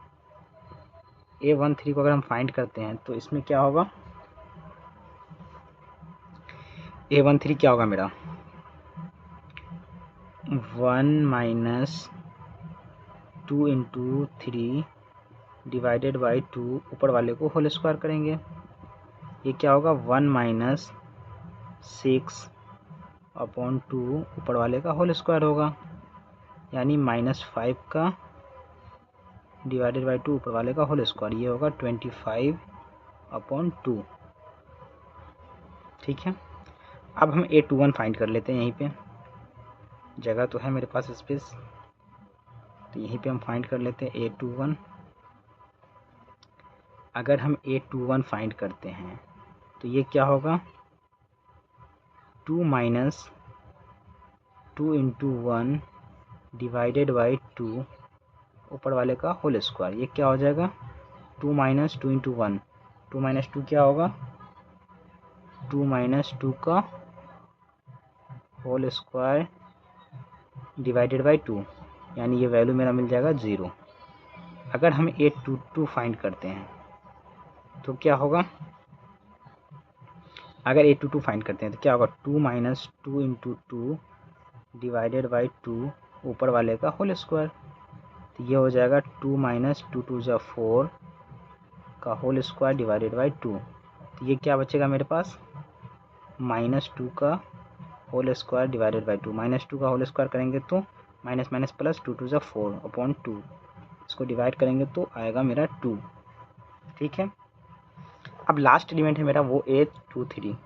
A13 को अगर हम फाइंड करते हैं तो इसमें क्या होगा A13 क्या होगा मेरा 1 - 2 इंटू 3 डिवाइडेड बाई 2, ऊपर वाले को होल स्क्वायर करेंगे, ये क्या होगा 1 - 6/2 ऊपर वाले का होल स्क्वायर होगा, यानी -5 का डिवाइडेड बाई 2 ऊपर वाले का होल स्क्वायर, ये होगा 25/2। ठीक है। अब हम A21 फाइंड कर लेते हैं, यहीं पे जगह तो है मेरे पास स्पेस, तो यहीं पे हम फाइंड कर लेते हैं A21। अगर हम A21 फाइंड करते हैं तो ये क्या होगा 2 - 2 इंटू 1 डिवाइडेड बाई 2 ऊपर वाले का होल स्क्वायर, ये क्या हो जाएगा 2 - 2 इंटू 1, 2 - 2 क्या होगा 2 - 2 का होल स्क्वायर डिवाइडेड बाई 2, यानी ये वैल्यू मेरा मिल जाएगा 0। अगर हम A22 फाइंड करते हैं तो क्या होगा, अगर A22 फाइंड करते हैं तो क्या होगा 2 - 2 इंटू 2 डिवाइडेड बाई 2 ऊपर वाले का होल स्क्वायर, तो ये हो जाएगा 2 - 2 2 जा 4 का होल स्क्वायर डिवाइडेड बाई 2, तो ये क्या बचेगा मेरे पास -2 का होल स्क्वायर डिवाइडेड बाई 2, -2 का होल स्क्वायर करेंगे तो माइनस माइनस प्लस 2 2 जा 4/2, इसको डिवाइड करेंगे तो आएगा मेरा 2। ठीक है। अब लास्ट एलिमेंट है मेरा वो A23।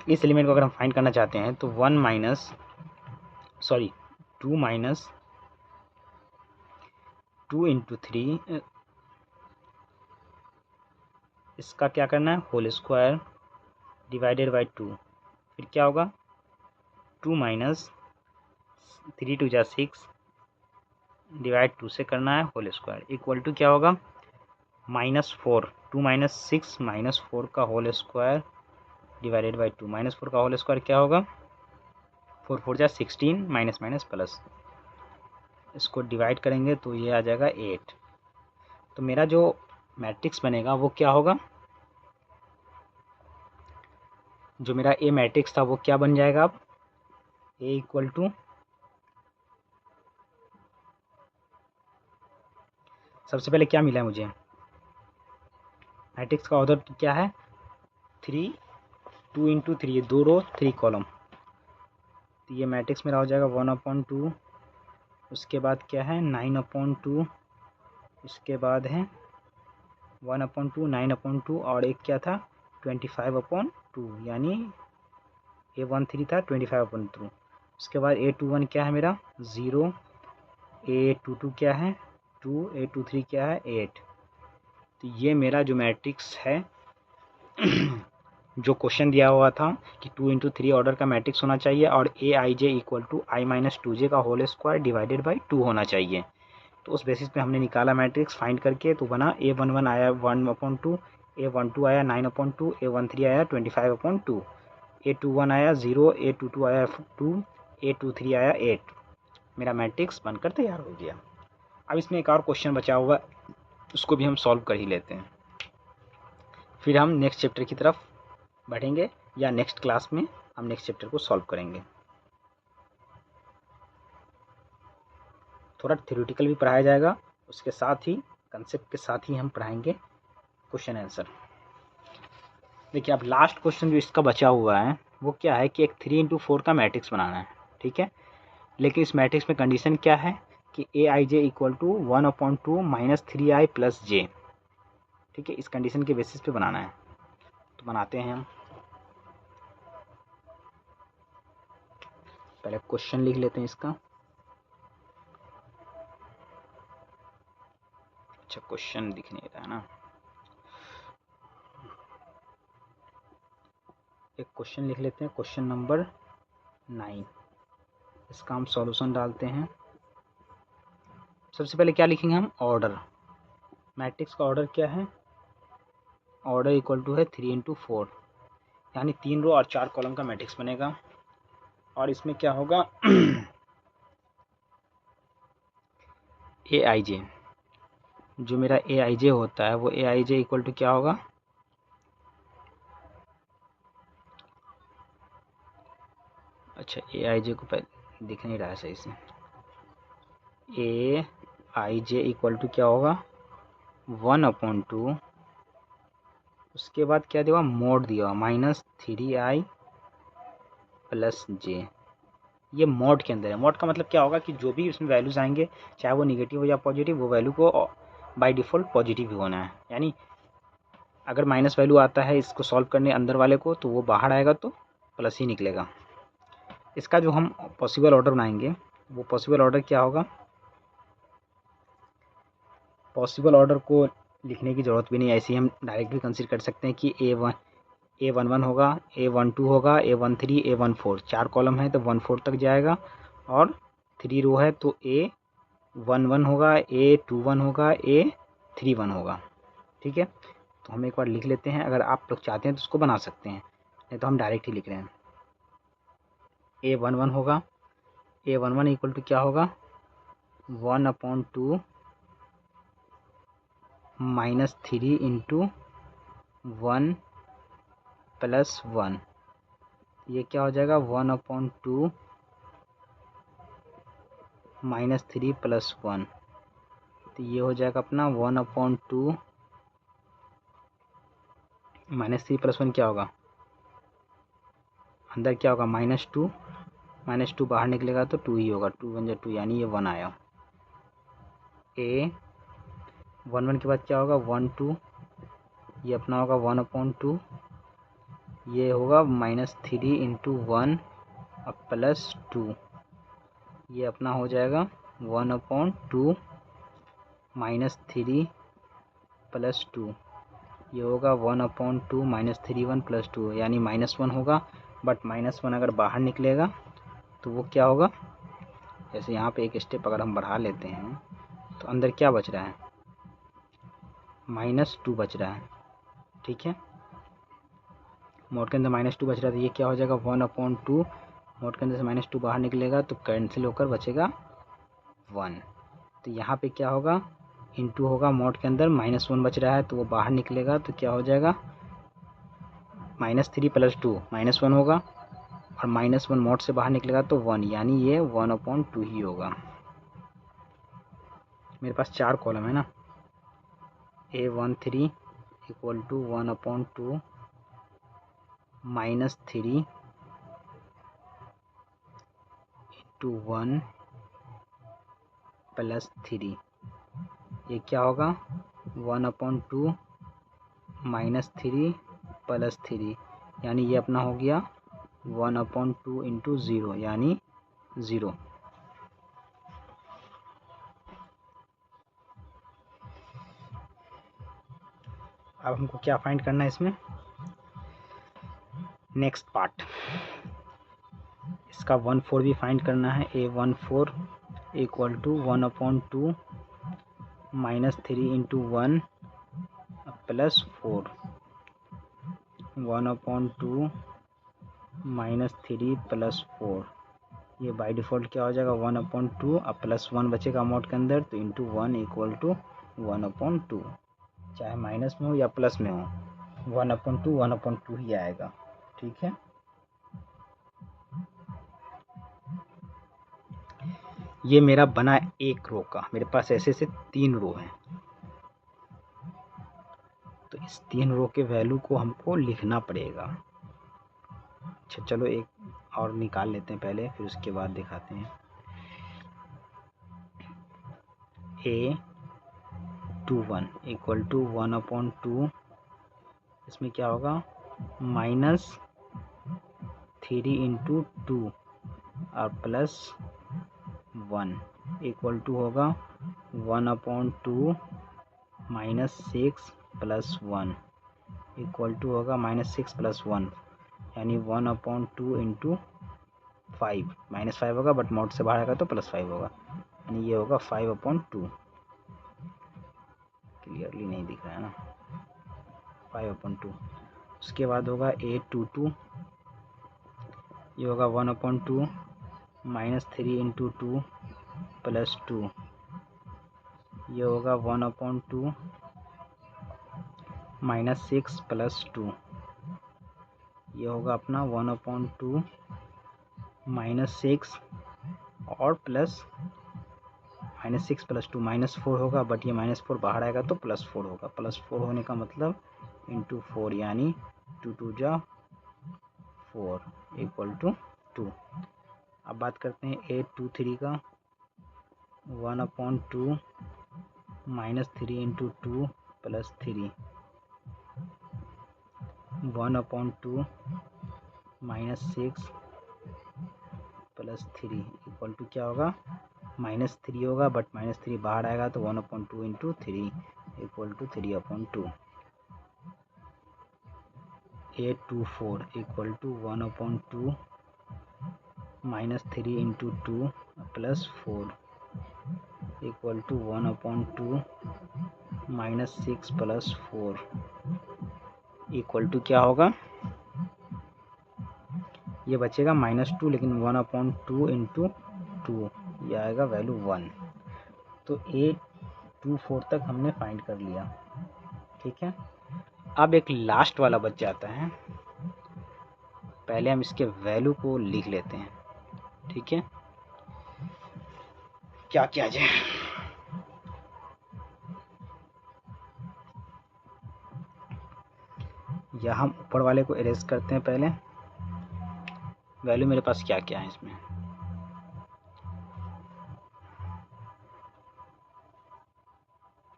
इस एलिमेंट को अगर हम फाइंड करना चाहते हैं तो 2 - 2 इंटू 3, इसका क्या करना है होल स्क्वायर डिवाइडेड बाई 2, फिर क्या होगा 2 - 3 2 जा 6 डिवाइड 2 से करना है होल स्क्वायर, इक्वल टू क्या होगा -4, 2 - 6 -4 का होल स्क्वायर डिवाइडेड बाई 2, -4 का होल स्क्वायर क्या होगा 4 4 जा 16 माइनस माइनस प्लस, इसको डिवाइड करेंगे तो ये आ जाएगा 8। तो मेरा जो मैट्रिक्स बनेगा वो क्या होगा, जो मेरा A मैट्रिक्स था वो क्या बन जाएगा अब A इक्वल टू, सबसे पहले क्या मिला है मुझे मैट्रिक्स का ऑर्डर क्या है 3 2 इंटू 3, ये 2 रो 3 कॉलम, तो ये मैट्रिक्स मेरा हो जाएगा 1/2, उसके बाद क्या है 9/2, इसके बाद है 1/2 9/2 और एक क्या था 25/2, यानी A13 था 25/2। उसके बाद A21 क्या है मेरा 0, A22 क्या है 2, A23 क्या है 8। तो ये मेरा जो मैट्रिक्स है जो क्वेश्चन दिया हुआ था कि 2 इंटू 3 ऑर्डर का मैट्रिक्स होना चाहिए और AIJ equal to I - 2J का होल स्क्वायर डिवाइडेड बाई 2 होना चाहिए, तो उस बेसिस पे हमने निकाला मैट्रिक्स फाइंड करके, तो बना A11 आया 1/2, A12 आया 9/2, A13 आया 25/2, A21 आया 0, A22 आया 2, A23 आया 8। मेरा मैट्रिक्स बनकर तैयार हो गया। अब इसमें एक और क्वेश्चन बचा हुआ है, उसको भी हम सॉल्व कर ही लेते हैं, फिर हम नेक्स्ट चैप्टर की तरफ बढ़ेंगे या नेक्स्ट क्लास में हम नेक्स्ट चैप्टर को सॉल्व करेंगे। थोड़ा थ्योरेटिकल भी पढ़ाया जाएगा, उसके साथ ही कंसेप्ट के साथ ही हम पढ़ाएंगे क्वेश्चन आंसर। देखिए अब लास्ट क्वेश्चन जो इसका बचा हुआ है वो क्या है कि एक 3 इंटू 4 का मैट्रिक्स बनाना है। ठीक है, लेकिन इस मैट्रिक्स में कंडीशन क्या है कि a i j equal to 1/2 minus 3i plus j. ठीक है, इस कंडीशन के बेसिस पे बनाना है, तो बनाते हैं हम। पहले क्वेश्चन लिख लेते हैं इसका। अच्छा, क्वेश्चन दिख नहीं रहा है ना। एक क्वेश्चन लिख लेते हैं, क्वेश्चन नंबर 9। इसका हम सॉल्यूशन डालते हैं। सबसे पहले क्या लिखेंगे हम? ऑर्डर। मैट्रिक्स का ऑर्डर क्या है? ऑर्डर इक्वल टू है 3 × 4, यानी 3 रो और 4 कॉलम का मैट्रिक्स बनेगा। और इसमें क्या होगा? ए आई जे, जो मेरा ए आई जे होता है वो ए आई जे इक्वल टू क्या होगा? अच्छा, ए आई जे को पहले दिख नहीं रहा है सही से। ए आई जे इक्वल टू क्या होगा? 1/2, उसके बाद क्या देगा? मोड दिया माइनस 3i प्लस जे। ये मोड के अंदर है। मोड का मतलब क्या होगा कि जो भी इसमें वैल्यूज आएंगे, चाहे वो निगेटिव हो या पॉजिटिव, वो वैल्यू को बाय डिफ़ॉल्ट पॉजिटिव ही होना है। यानी अगर माइनस वैल्यू आता है इसको सॉल्व करने अंदर वाले को, तो वो बाहर आएगा तो प्लस ही निकलेगा। इसका जो हम पॉसिबल ऑर्डर बनाएंगे, वो पॉसिबल ऑर्डर क्या होगा? पॉसिबल ऑर्डर को लिखने की ज़रूरत भी नहीं, ऐसे ही हम डायरेक्ट भी कंसीडर कर सकते हैं कि A11 होगा, A12 होगा, A13, A14। 4 कॉलम है तो 14 तक जाएगा, और 3 रो है तो A11 होगा, A21 होगा, A31 होगा। ठीक है, तो हम एक बार लिख लेते हैं। अगर आप लोग चाहते हैं तो उसको बना सकते हैं, नहीं तो हम डायरेक्ट ही लिख रहे हैं। A11 होगा, A11 इक्वल टू क्या होगा? 1/2 माइनस 3 इंटू 1 प्लस 1। ये क्या हो जाएगा? 1/2 माइनस 3 प्लस 1। तो ये हो जाएगा अपना 1/2 माइनस 3 प्लस 1 क्या होगा? अंदर क्या होगा? -2, -2 बाहर निकलेगा तो 2 ही होगा। 2 1 2, यानी ये 1 आया। A11 के बाद क्या होगा? 1 2, ये अपना होगा 1/2, ये होगा -3 इंटू 1 प्लस 2, ये अपना हो जाएगा 1/2 माइनस 3 प्लस 2, ये होगा 1/2 माइनस 3 1 प्लस 2, यानी -1 होगा। बट -1 अगर बाहर निकलेगा तो वो क्या होगा? जैसे यहाँ पे एक स्टेप अगर हम बढ़ा लेते हैं तो अंदर क्या बच रहा है? -2 बच रहा है। ठीक है, मोड के अंदर -2 बच रहा है, तो ये क्या हो जाएगा? 1/2, मोड के अंदर से -2 बाहर निकलेगा तो कैंसिल होकर बचेगा 1। तो यहाँ पे क्या होगा? इंटू होगा, मोड के अंदर -1 बच रहा है तो वो बाहर निकलेगा तो क्या हो जाएगा? -3 प्लस 2 -1 होगा, और -1 मोड से बाहर निकलेगा तो 1, यानी ये 1/2 ही होगा। मेरे पास 4 कॉलम है ना। A13 equal to 1/2 minus 3 into 1 plus 3, ये क्या होगा? 1/2 माइनस 3 प्लस 3, यानी ये अपना हो गया 1/2 इंटू 0, यानी 0। अब हमको क्या फाइंड करना है इसमें? नेक्स्ट पार्ट, इसका 1/4 भी फाइंड करना है। A14 equal to 1/2 minus 3 into 1 plus 4, 1/2 minus 3 plus 4, ये बाय डिफ़ॉल्ट क्या हो जाएगा? 1/2, अब प्लस 1 बचेगा मोड के अंदर, तो इंटू 1 इक्वल टू 1/2, चाहे माइनस में हो या प्लस में हो, 1/2 1/2 ही आएगा। ठीक है, ये मेरा बना एक रो का। मेरे पास ऐसे से 3 रो हैं, तो इस 3 रो के वैल्यू को हमको लिखना पड़ेगा। अच्छा, चलो एक और निकाल लेते हैं पहले, फिर उसके बाद दिखाते हैं। A21 इक्वल टू 1/2, इसमें क्या होगा -3 × 2 और +1 इक्वल टू होगा 1/2 -6 + 1 इक्वल टू होगा -6 + 1 यानी 1/2 × 5 -5 होगा, बट मॉड से बाहर आएगा तो +5 होगा, यानी ये होगा 5/2। क्लियरली नहीं दिख रहा है ना, 5/2। उसके बाद होगा A22, ये होगा 1/2 -3 × 2 + 2, ये होगा 1/2 -6 + 2, ये होगा अपना 1/2 -6 और प्लस -6 + 2 -4 होगा, बट ये -4 बाहर आएगा तो +4 होगा। +4 होने का मतलब × 4 यानी 2 × 2 = 4 इक्वल टू 2। अब बात करते हैं A23 का, 1/2 -3 × 2 + 3, 1/2 -6 + 3 इक्वल टू क्या होगा -3 होगा, बट -3 बाहर आएगा तो 1/2 × 3 equal to 3/2। A24 equal to 1/2 -3 × 2 + 4 equal to 1/2 -6 + 4 equal to क्या होगा, ये बचेगा -2, लेकिन 1/2 × 2 ये आएगा वैल्यू 1। तो A24 तक हमने फाइंड कर लिया। ठीक है, अब एक लास्ट वाला बच जाता है, पहले हम इसके वैल्यू को लिख लेते हैं। ठीक है, क्या किया जाए, या हम ऊपर वाले को इरेज करते हैं। पहले वैल्यू मेरे पास क्या क्या है इसमें,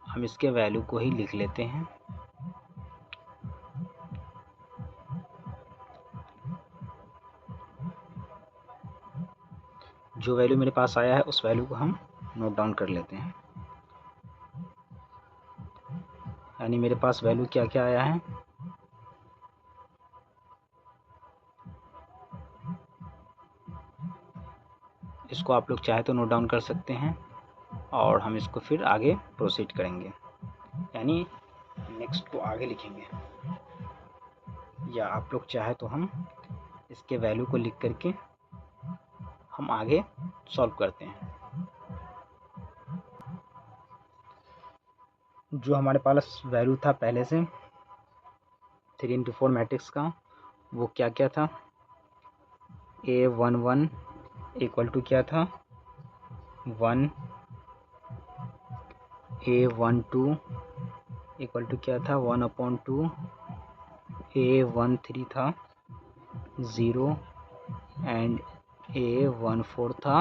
हम इसके वैल्यू को ही लिख लेते हैं। जो वैल्यू मेरे पास आया है उस वैल्यू को हम नोट डाउन कर लेते हैं। यानी मेरे पास वैल्यू क्या क्या आया है, इसको आप लोग चाहे तो नोट डाउन कर सकते हैं और हम इसको फिर आगे प्रोसीड करेंगे, यानी नेक्स्ट को आगे लिखेंगे, या आप लोग चाहे तो हम इसके वैल्यू को लिख करके हम आगे सॉल्व करते हैं। जो हमारे पास वैल्यू था पहले से 3 × 4 मैट्रिक्स का, वो क्या क्या था, A11 इक्वल टू क्या था 1, A12 इक्वल टू क्या था 1/2, A13 था 0 एंड A14 था,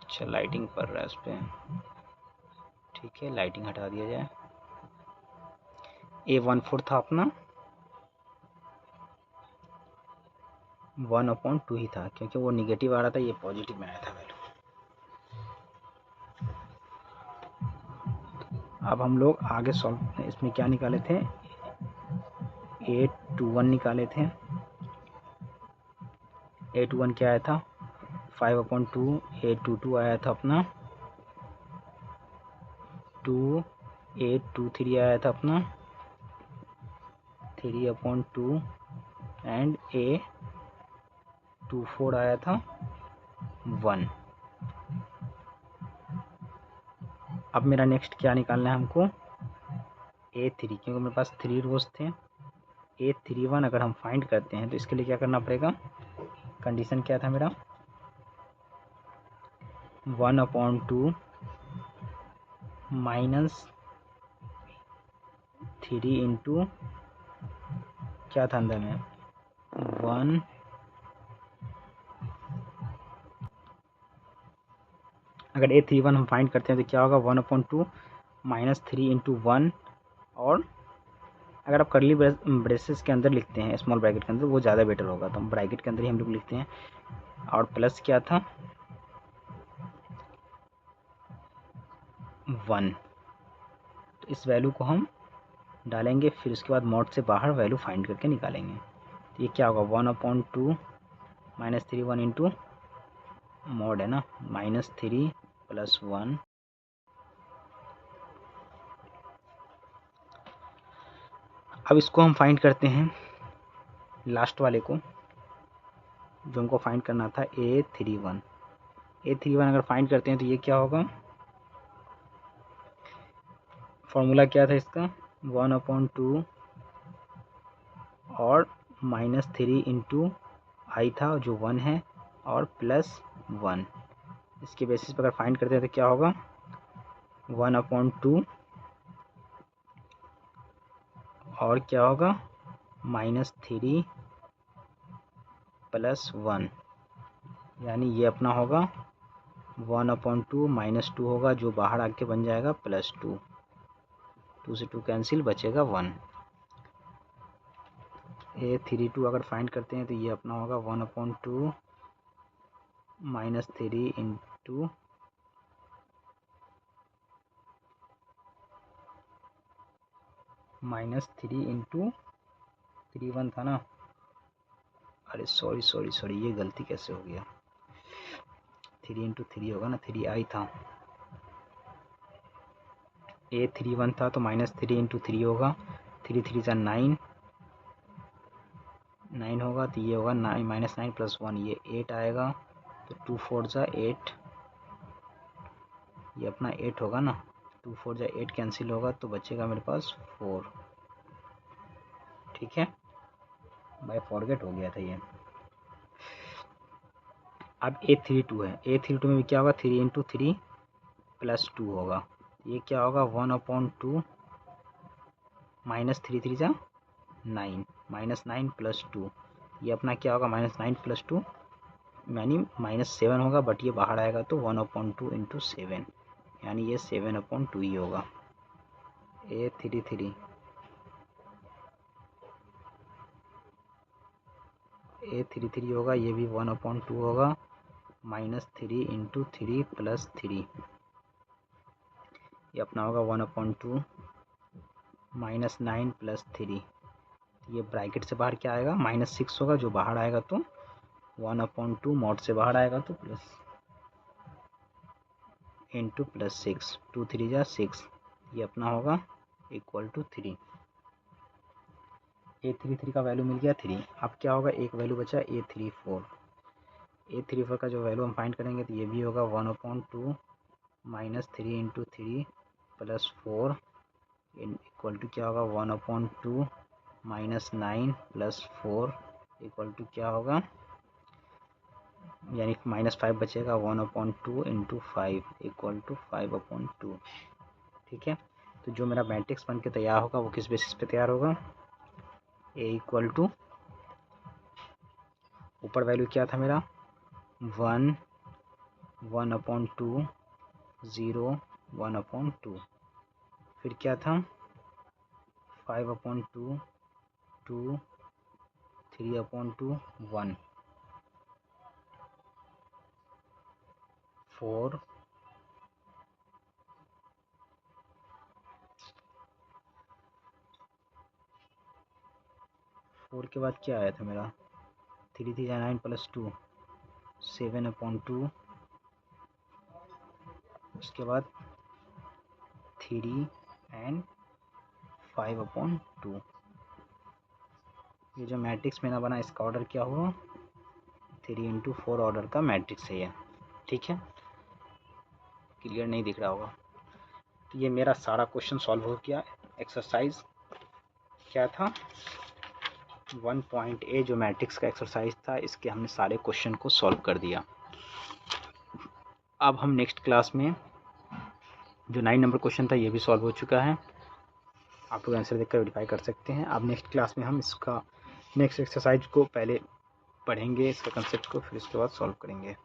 अच्छा लाइटिंग पड़ रहा है इस पर, ठीक है लाइटिंग हटा दिया जाए। A14 था अपना 1/2 ही था, क्योंकि वो निगेटिव आ रहा था, ये पॉजिटिव में आया था वैल्यू। अब हम लोग आगे सॉल्व, इसमें क्या निकाले थे, A21 निकाले थे। A21 क्या आया था 5/2, A22 आया था अपना 2, A23 आया था अपना 3/2 एंड A24 आया था 1। अब मेरा नेक्स्ट क्या निकालना है हमको, A3, क्योंकि मेरे पास 3 रोज थे। A31 अगर हम फाइंड करते हैं तो इसके लिए क्या करना पड़ेगा, कंडीशन क्या था मेरा 1/2 -3 × क्या था अंदर में 1 अगर A31 हम फाइंड करते हैं तो क्या होगा 1/2 -3 × 1, और अगर आप करली ब्रेसेस के अंदर लिखते हैं स्मॉल ब्रैकेट के अंदर वो ज़्यादा बेटर होगा, तो हम ब्रैकेट के अंदर ही हम लोग लिखते हैं। और प्लस क्या था 1, तो इस वैल्यू को हम डालेंगे, फिर उसके बाद मॉड से बाहर वैल्यू फाइंड करके निकालेंगे। तो ये क्या होगा 1/2 -3 1 इंटू मॉड है ना -3 + 1। अब इसको हम फाइंड करते हैं लास्ट वाले को, जो हमको फाइंड करना था A31। A31 अगर फाइंड करते हैं तो ये क्या होगा, फॉर्मूला क्या था इसका 1/2 और -3 × I था जो 1 है, और +1। इसके बेसिस पर अगर फाइंड करते हैं तो क्या होगा 1/2 और क्या होगा -3 + 1, यानी ये अपना होगा 1/2 -2 होगा जो बाहर आके बन जाएगा +2, 2 से 2 कैंसिल, बचेगा 1। A32 अगर फाइंड करते हैं तो ये अपना होगा 1/2 -3 × -3 × 31 था ना, अरे सॉरी ये गलती कैसे हो गया, 3 × 3 होगा ना, 3I था, A31 था तो -3 × 3 होगा, 3 3 × 9 9 होगा, तो ये होगा -9 + 1 ये 8 आएगा, तो 2 4 × 8, ये अपना 8 होगा ना, 2 4 × 8 कैंसिल होगा तो बचेगा मेरे पास 4। ठीक है, बाय फॉरगेट हो गया था ये। अब A32 है, A32 में भी क्या होगा 3 × 3 + 2 होगा, ये क्या होगा 1/2 -3 3 × 9 -9 + 2, ये अपना क्या होगा -9 + 2 यानी -7 होगा, बट ये बाहर आएगा तो 1/2 × 7, यानी ये 7/2 ही होगा। A33 होगा, ये भी 1/2 होगा, -3 × 3 + 3, ये अपना होगा 1/2 -9 + 3, ये ब्रैकेट से बाहर क्या आएगा -6 होगा जो बाहर आएगा तो 1/2 मॉड से बाहर आएगा तो प्लस इंटू +6, 2 3 × 6, ये अपना होगा = 3। A33 का वैल्यू मिल गया 3। अब क्या होगा, एक वैल्यू बचा A34। A34 का जो वैल्यू हम फाइंड करेंगे तो ये भी होगा 1/2 -3 × 3 + 4 = क्या होगा 1/2 -9 + 4 = क्या होगा, यानी -5 बचेगा, 1/2 × 5 = 5/2। ठीक है, तो जो मेरा मैट्रिक्स बन के तैयार होगा वो किस बेसिस पे तैयार होगा, A = ऊपर वैल्यू क्या था मेरा 1 1/2 0 1/2, फिर क्या था 5/2 2 3/2 1 4 4 के बाद क्या आया था मेरा 3 3 9 + 2 7/2, उसके बाद 3 and 5/2। ये जो मैट्रिक्स मेरा बना इसका ऑर्डर क्या हुआ 3 × 4 ऑर्डर का मैट्रिक्स है ये। ठीक है, क्लियर नहीं दिख रहा होगा, तो ये मेरा सारा क्वेश्चन सॉल्व हो गया। एक्सरसाइज क्या था 1.A जो मैट्रिक्स का एक्सरसाइज था, इसके हमने सारे क्वेश्चन को सॉल्व कर दिया। अब हम नेक्स्ट क्लास में जो 9 नंबर क्वेश्चन था ये भी सॉल्व हो चुका है, आप लोग आंसर देखकर वेरीफाई कर सकते हैं। अब नेक्स्ट क्लास में हम इसका नेक्स्ट एक्सरसाइज को पहले पढ़ेंगे, इसका कंसेप्ट को, फिर उसके बाद सॉल्व करेंगे।